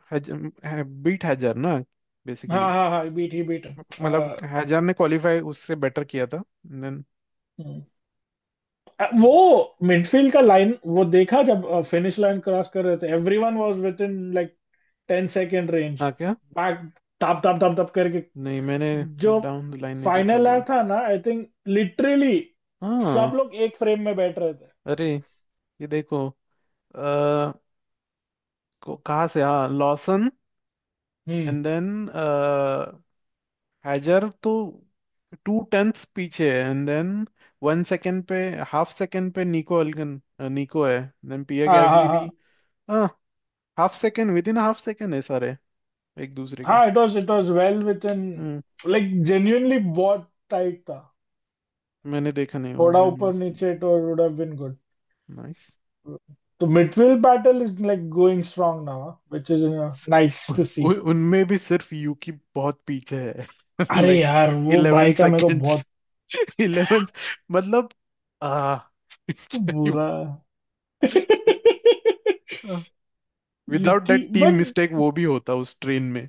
बीट हैजार ना हाँ बेसिकली। हाँ हाँ, बीट ही बीट। मतलब हैजार ने क्वालिफाई उससे बेटर किया था देन। वो मिडफील्ड का लाइन वो देखा जब फिनिश लाइन क्रॉस कर रहे थे, everyone was with in like 10 second range, हाँ क्या? बैक टप टप टप टप करके। नहीं मैंने जो डाउन द लाइन नहीं देखा फाइनल वो। लैप था ना, आई थिंक लिटरली हाँ। सब लोग एक फ्रेम में बैठ रहे थे। अरे ये देखो कहाँ से, हाँ लॉसन हम्म। एंड देन हैजर तो 2 टेंथ्स पीछे है, एंड देन 1 सेकेंड पे, हाफ सेकेंड पे निको अल्गन निको है, देन पिया हाँ हाँ गैसली भी। हाँ हाँ, half second with in half second है सारे एक दूसरे के। हाँ, it was well with in, hmm. Like genuinely बहुत टाइट था। मैंने देखा नहीं वो, थोड़ा मैं ऊपर न्यूज़। नीचे it would have been good. Nice. तो midfield battle is like going strong now, which is nice to see. उनमें भी सिर्फ यूकी बहुत पीछे है। अरे लाइक यार वो 11 भाई का मेरे को सेकेंड्स। बहुत 11 मतलब आ बुरा। Without Yuki that team but, mistake वो भी होता उस ट्रेन में।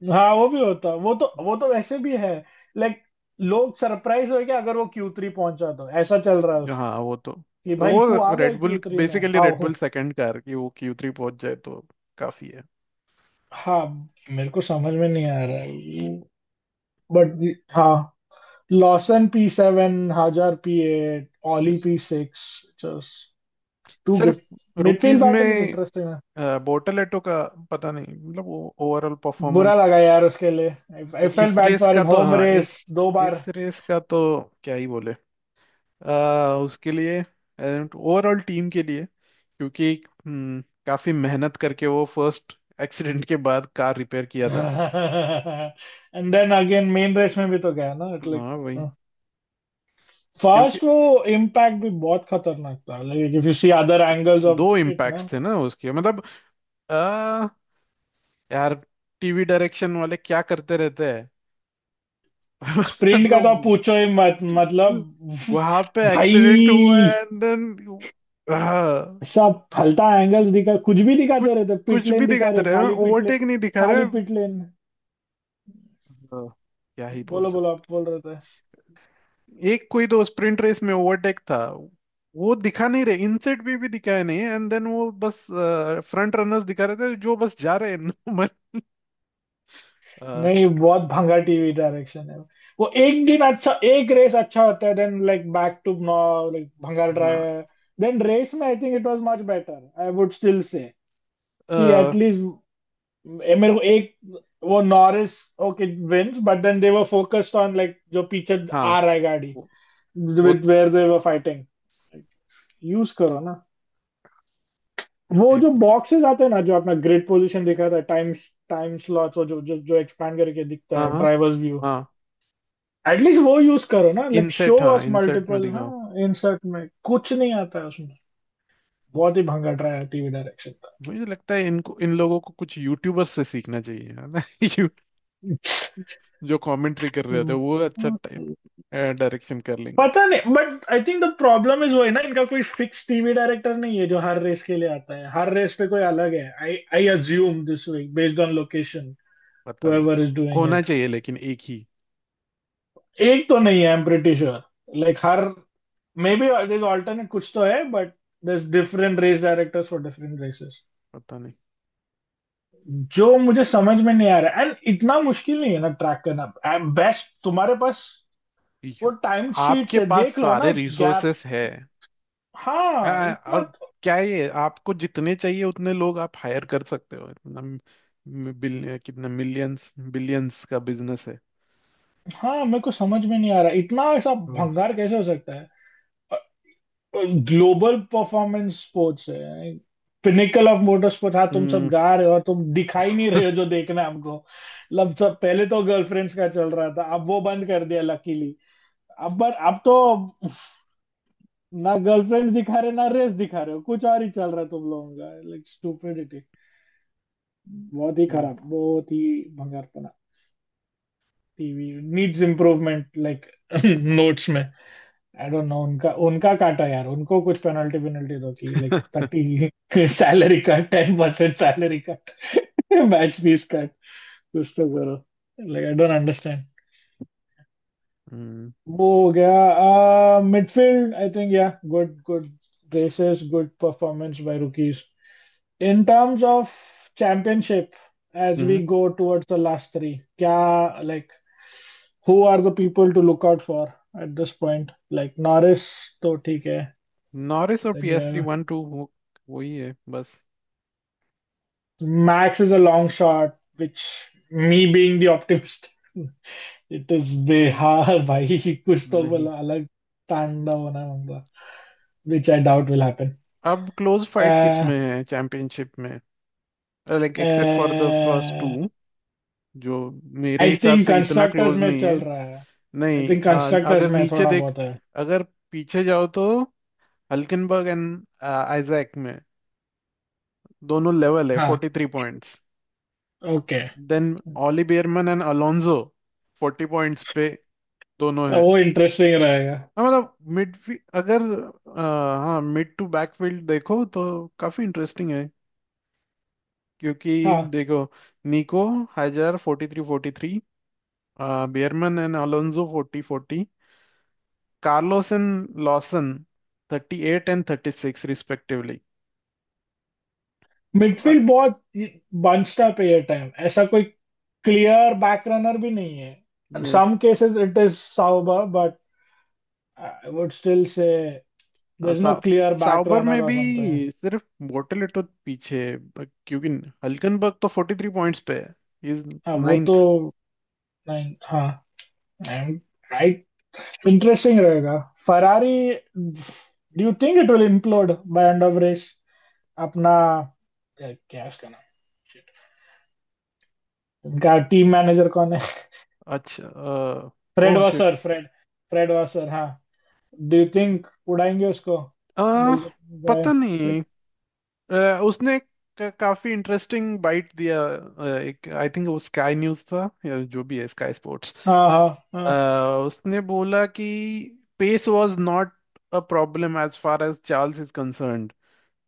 हाँ वो भी होता, वो तो वैसे भी है। लाइक लोग सरप्राइज हो गया अगर वो Q3 पहुंचा, तो ऐसा चल रहा है उसका हाँ वो तो कि भाई तू वो आ गया रेडबुल, Q3 में, basically how. Red Bull second car की वो Q3 पहुंच जाए तो काफी है। हाँ, मेरे को समझ में नहीं आ रहा है, बट हाँ, Lawson P7, Hadjar P8, Ollie Yes. P6, just too सिर्फ good. Midfield rookies battle is में इंटरेस्टिंग है। बोटलेटो का पता नहीं, मतलब वो ओवरऑल बुरा परफॉर्मेंस लगा यार उसके लिए, आई फेल्ट इस बैड रेस फॉर का हिम, तो, होम हाँ रेस 2 बार। इस रेस का तो क्या ही बोले उसके लिए, ओवरऑल टीम के लिए, क्योंकि काफी मेहनत करके वो फर्स्ट एक्सीडेंट के बाद कार रिपेयर किया था। And then again main race में भी तो गया ना, लाइक हाँ वही। क्योंकि फर्स्ट वो इम्पैक्ट भी बहुत खतरनाक था, like if you see other angles of दो इट ना। इम्पैक्ट्स थे ना उसके, मतलब यार टीवी डायरेक्शन वाले क्या करते रहते हैं। स्प्रिंट का तो आप मतलब पूछो ही मत, मतलब वहां पे एक्सीडेंट हुआ भाई है एंड देन सब फलता एंगल्स दिखा, कुछ भी कुछ दिखाते रहते, पिट कुछ भी लेन दिखा दिखाते रहे, रहे, खाली पिट लेन, ओवरटेक नहीं दिखा रहे। खाली पिट लेन। हाँ, क्या ही बोल बोलो बोलो, सकते। आप बोल रहे थे। एक कोई तो स्प्रिंट रेस में ओवरटेक था, वो दिखा नहीं रहे, इनसेट भी दिखाया नहीं, एंड देन वो बस फ्रंट रनर्स दिखा रहे थे जो बस जा रहे हैं अ, नहीं, बहुत भंगा टीवी डायरेक्शन है। वो एक दिन अच्छा, एक रेस अच्छा होता है, then like back to no, like भंगार हाँ। ड्राई। देन रेस में I think it was much better, I would still say कि अ, एटलीस्ट मेरे को एक, वो Norris okay wins, but then they were focused on like जो पीछे हाँ, आ रहा है गाड़ी, वो, वो with where they were fighting. Use करो ना। वो जो बॉक्सेस आते हैं ना, जो अपना ग्रिड पोजीशन दिखाता है, टाइम टाइम स्लॉट्स, और जो एक्सपैंड करके दिखता हाँ है, हाँ ड्राइवर्स व्यू, हाँ, एटलीस्ट वो यूज करो ना, लाइक शो इनसेट, हाँ अस इनसेट में मल्टीपल। दिखाओ। हाँ, इंसर्ट में कुछ नहीं आता है उसमें। बहुत ही भंगा ट्राई है टीवी डायरेक्शन का। मुझे लगता है इनको, इन लोगों को कुछ यूट्यूबर्स से सीखना चाहिए, है ना जो कमेंट्री कर रहे होते हैं वो अच्छा टाइम डायरेक्शन कर लेंगे। पता नहीं, but I think the problem is वो है ना, इनका कोई फिक्स टीवी डायरेक्टर नहीं है जो हर रेस के लिए आता है, हर रेस पे कोई अलग है। I I assume this week based on location, पता नहीं, whoever is doing होना it। चाहिए लेकिन एक ही। एक तो नहीं है, I am pretty sure. Like her, may be this alternate कुछ तो है, but there's different race directors for different races। पता नहीं। जो मुझे समझ में नहीं आ रहा, एंड इतना मुश्किल नहीं है ना ट्रैक करना। बेस्ट तुम्हारे पास वो टाइम शीट्स आपके है, पास देख लो ना सारे गैप। रिसोर्सेस है। हाँ, और इतना क्या ये आपको जितने चाहिए उतने लोग आप हायर कर सकते हो, इतना कितना मिलियंस बिलियंस का बिजनेस है। हाँ, मेरे को समझ में नहीं आ रहा, इतना ऐसा हम्म भंगार कैसे हो सकता है। ग्लोबल परफॉर्मेंस स्पोर्ट्स है, पिनिकल ऑफ मोटर स्पोर्ट। हाँ, तुम सब हम्म, गा रहे हो और तुम दिखाई नहीं रहे हो जो देखना है हमको। मतलब सब पहले तो गर्लफ्रेंड्स का चल रहा था, अब वो बंद कर दिया लकीली। अब तो ना गर्लफ्रेंड्स दिखा रहे, ना रेस दिखा रहे हो, कुछ और ही चल रहा है तुम लोगों का, लाइक स्टूपिडिटी। बहुत ही हम्म, खराब, बहुत ही भंगारपना। TV needs improvement, like notes में। आई डोंट नो, उनका उनका काटा यार, उनको कुछ पेनल्टी पेनल्टी दो कि like 30 salary cut, 10% salary cut, match fee cut, कुछ तो करो। Like I don't understand. Hmm. वो हो गया मिडफील्ड, आई थिंक या good good races, good performance by rookies. In terms of championship, as we hmm. go towards the last three, क्या, like, who are the people to look out for at this point? Like Norris तो ठीक है। Norris और Then PSV 1-2 वही है बस। Max is a long shot, which me being the optimist, it is बेहाल भाई, कुछ तो नहीं, बोला अलग तांडव होना होगा, which I doubt will happen. अब क्लोज फाइट किस Uh, में है चैंपियनशिप में, like except for the first uh, two, जो मेरे आई हिसाब थिंक से इतना कंस्ट्रक्टर्स क्लोज में नहीं चल है। रहा है। आई नहीं, थिंक कंस्ट्रक्टर्स अगर में नीचे थोड़ा देख, बहुत है। अगर पीछे जाओ तो हल्किनबर्ग एंड आइजैक में दोनों लेवल है, हाँ, 43 points. Okay. Then Ollie Bearman and Alonso 40 points पे दोनों है। वो इंटरेस्टिंग रहेगा। मतलब अगर हाँ मिड टू बैकफील्ड देखो तो काफी इंटरेस्टिंग है, क्योंकि हाँ, देखो Nico Hadjar 43-43, Bearman and Alonso 40-40, Carlos and Lawson 38 and 36 respectively. Midfield बहुत बंच्ड अप है ये टाइम, ऐसा कोई क्लियर बैक रनर भी नहीं है। Yes, some cases it is Sauber, but I would still say there is no clear back Sauber runner में और समथिंग। भी सिर्फ बोटेलिटो पीछे है, क्योंकि हल्कनबर्ग तो 43 पॉइंट्स पे है, इज हाँ, वो तो नाइन्थ। नहीं, हाँ, राइट। इंटरेस्टिंग रहेगा। Ferrari, do you think it will implode by end of race? अपना क्या है उसका नाम? Shit. उनका टीम मैनेजर कौन है? अच्छा, Fred oh shit. Vasseur, Fred Vasseur, हाँ। डू यू थिंक उड़ाएंगे उसको? आ, Will- पता नहीं, उसने काफी इंटरेस्टिंग बाइट दिया। एक आई थिंक वो स्काई न्यूज था या जो भी है, स्काई स्पोर्ट्स। हाँ हाँ हाँ। उसने बोला कि pace was not a problem as far as Charles is concerned.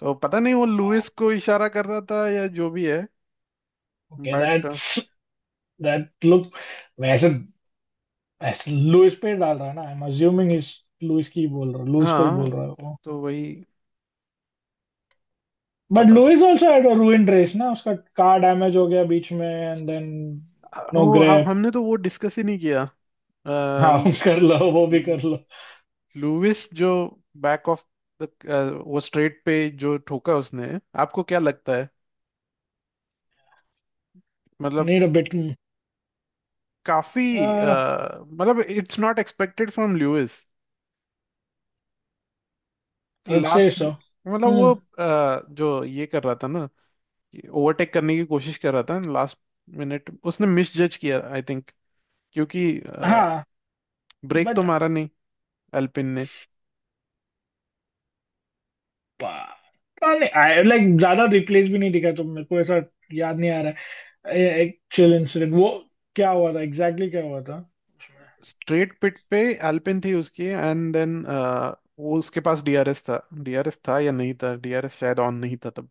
तो पता नहीं वो लुइस को इशारा कर रहा था या जो भी है। ओके, बट दैट लुक, वैसे ऐसे लुइस पे डाल रहा है ना, आई एम अज्यूमिंग इस लुइस की बोल रहा, लुइस को ही हाँ, बोल रहा है वो। तो वही बट पता Lewis also had a ruined race ना, उसका कार डैमेज हो गया बीच में, एंड देन नो वो ग्रेप। हमने तो वो डिस्कस ही नहीं किया। हाँ कर लो, वो भी कर लो। लुइस जो बैक ऑफ द वो स्ट्रेट पे जो ठोका उसने, आपको क्या लगता है? मतलब नीड अ बिट। काफी मतलब it's not expected from Lewis. I'd say last so. मतलब वो हम्म। जो ये कर रहा था ना, ओवरटेक करने की कोशिश कर रहा था, लास्ट मिनट उसने मिस जज किया आई थिंक, क्योंकि हाँ ब्रेक तो बट मारा नहीं एल्पिन ने। आई लाइक ज्यादा रिप्लेस भी नहीं दिखा, तो मेरे को ऐसा याद नहीं आ रहा है एक चिल इंसिडेंट वो क्या हुआ था, एग्जैक्टली क्या हुआ था उसमें। स्ट्रेट पिट पे एल्पिन थी उसकी, एंड देन वो उसके पास डीआरएस था। डीआरएस था या नहीं था, डीआरएस शायद ऑन नहीं था तब।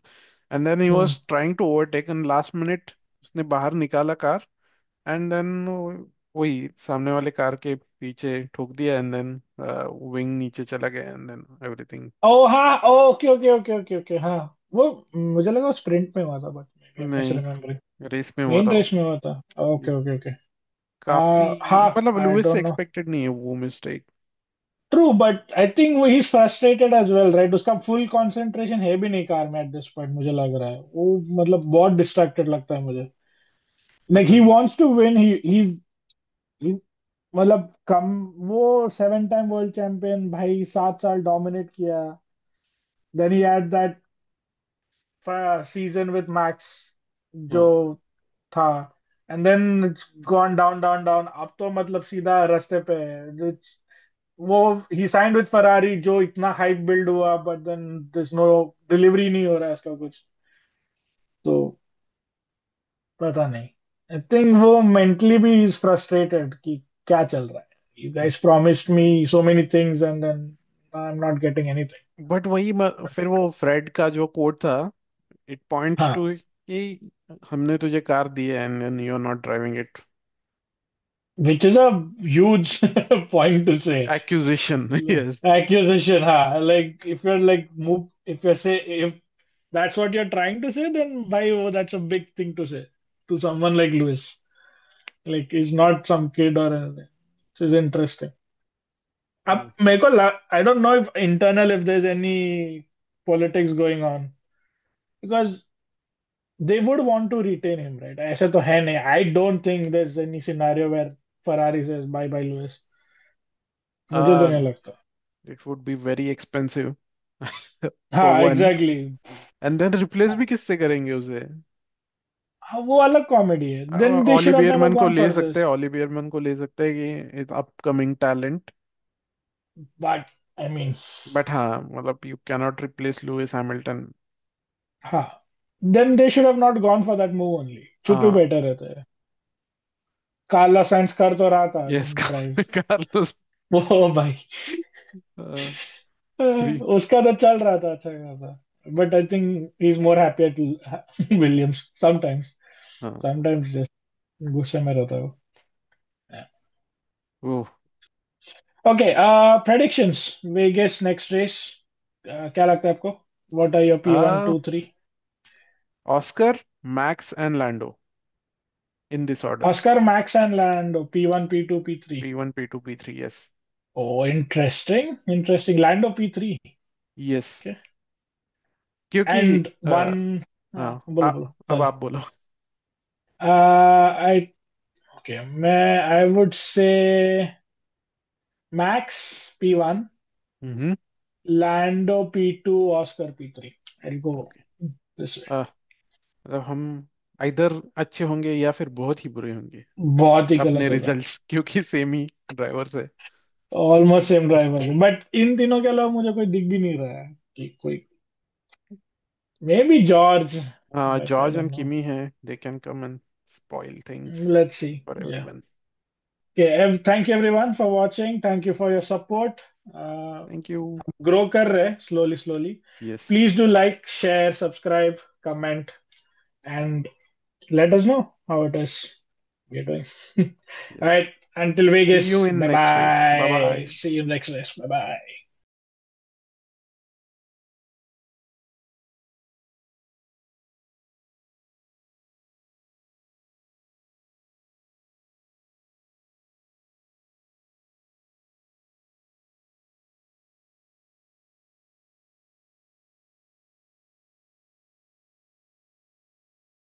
And then he hmm. Was trying to overtake and last minute उसने बाहर निकाला कार। एंड देन वही सामने वाले कार के पीछे ठोक दिया, एंड देन विंग नीचे चला गया, एंड देन एवरीथिंग। ओ हाँ, okay okay okay okay okay, हाँ। वो मुझे लगा स्प्रिंट में हुआ था, बट आई एम मिस नहीं, रिमेम्बरिंग। रेस में हुआ मेन था वो। रेस में हुआ था। Okay okay okay. काफी हाँ, मतलब आई लुइस से डोंट नो। एक्सपेक्टेड नहीं है वो mistake. True, but I think वो ही फ्रस्ट्रेटेड एज वेल, राइट? उसका फुल कंसंट्रेशन है भी नहीं कार में एट दिस पॉइंट, मुझे लग रहा है वो मतलब बहुत डिस्ट्रैक्टेड लगता है मुझे। Like he wants to win, he मतलब कम, वो 7 टाइम वर्ल्ड चैंपियन भाई, 7 साल डोमिनेट किया। Then he had that season with Max जो था, and then it's gone down down down, अब तो मतलब सीधा रास्ते पे है। वो ही साइंड विद फरारी, जो इतना हाइप बिल्ड हुआ, but then this no delivery नहीं हो रहा है इसका कुछ। तो पता नहीं, आई थिंक वो मेंटली भी इज फ्रस्ट्रेटेड कि क्या चल रहा है, you guys promised me so many things and then I am not getting anything. But वही फिर वो फ्रेड का जो कोट था, इट पॉइंट्स हाँ, टू कि हमने तुझे कार दी है and then you are not driving it. which is a huge point to say. Accusation yes. Accusation, huh? Like if you're like move, if you say, if that's what you're trying to say, then by oh, that's a big thing to say to someone like Lewis. Like he's not some kid or anything. This is interesting. अब मेरे को I don't know if internal, if there's any politics going on, because they would want to retain him, right? ऐसे तो है नहीं. I don't think there's any scenario where Ferrari says bye bye Lewis. मुझे तो नहीं लगता. It would be very expensive for हाँ one, exactly, and then replace भी किससे करेंगे उसे? हाँ, वो अलग कॉमेडी है. Then they Ollie should have never Bearman को गॉन ले फॉर सकते दिस. हैं, ऑली बियरमैन को ले सकते हैं कि upcoming talent. But I mean, but हाँ, मतलब you cannot replace Lewis Hamilton. हाँ, then they should have not gone for that move only. चुप ही हाँ, बैठे रहते हैं. कार्लोस साइंस कर तो रहा था यस ड्राइव. कार्लोस। वो भाई, उसका तो चल रहा था अच्छा खासा. But I think he is more happy at Williams sometimes. हाँ समटाइम्स जस्ट गुस्से में रहता है वो. वो okay, predictions, we guess next race. क्या लगता है आपको? What are your P1 2 3? Oscar, Max and Lando, in this order. Oscar, Max, and Lando. P1, P2, P3. P1 P2 P3 yes. Oh, interesting. Interesting. Lando P3. Yes, Okay. क्योंकि And a, one. हाँ हाँ बोलो बोलो, अब sorry. आप बोलो। I okay. I would say Max P1, hmm. Lando P2, Oscar P3. I'll go okay, this way. मतलब हम इधर अच्छे होंगे या फिर बहुत ही बुरे होंगे बहुत ही अपने गलत होगा. रिजल्ट्स, क्योंकि सेम ही ड्राइवर्स है। Almost same driver, but in तीनों के अलावा मुझे कोई दिख भी नहीं रहा है कि कोई. May be George. but I George don't and know. किमी है, they can come and spoil things Let's see. For Yeah. Everyone. Okay. Thank you everyone for watching. Thank you for your support. Uh, thank you. grow कर रहे हैं slowly, slowly. Yes. Please do like, share, subscribe, comment, and let us know how it is we're doing. All yes. right. Until see you Vegas. In Bye next race. Bye bye. Bye. See you next race. Bye bye.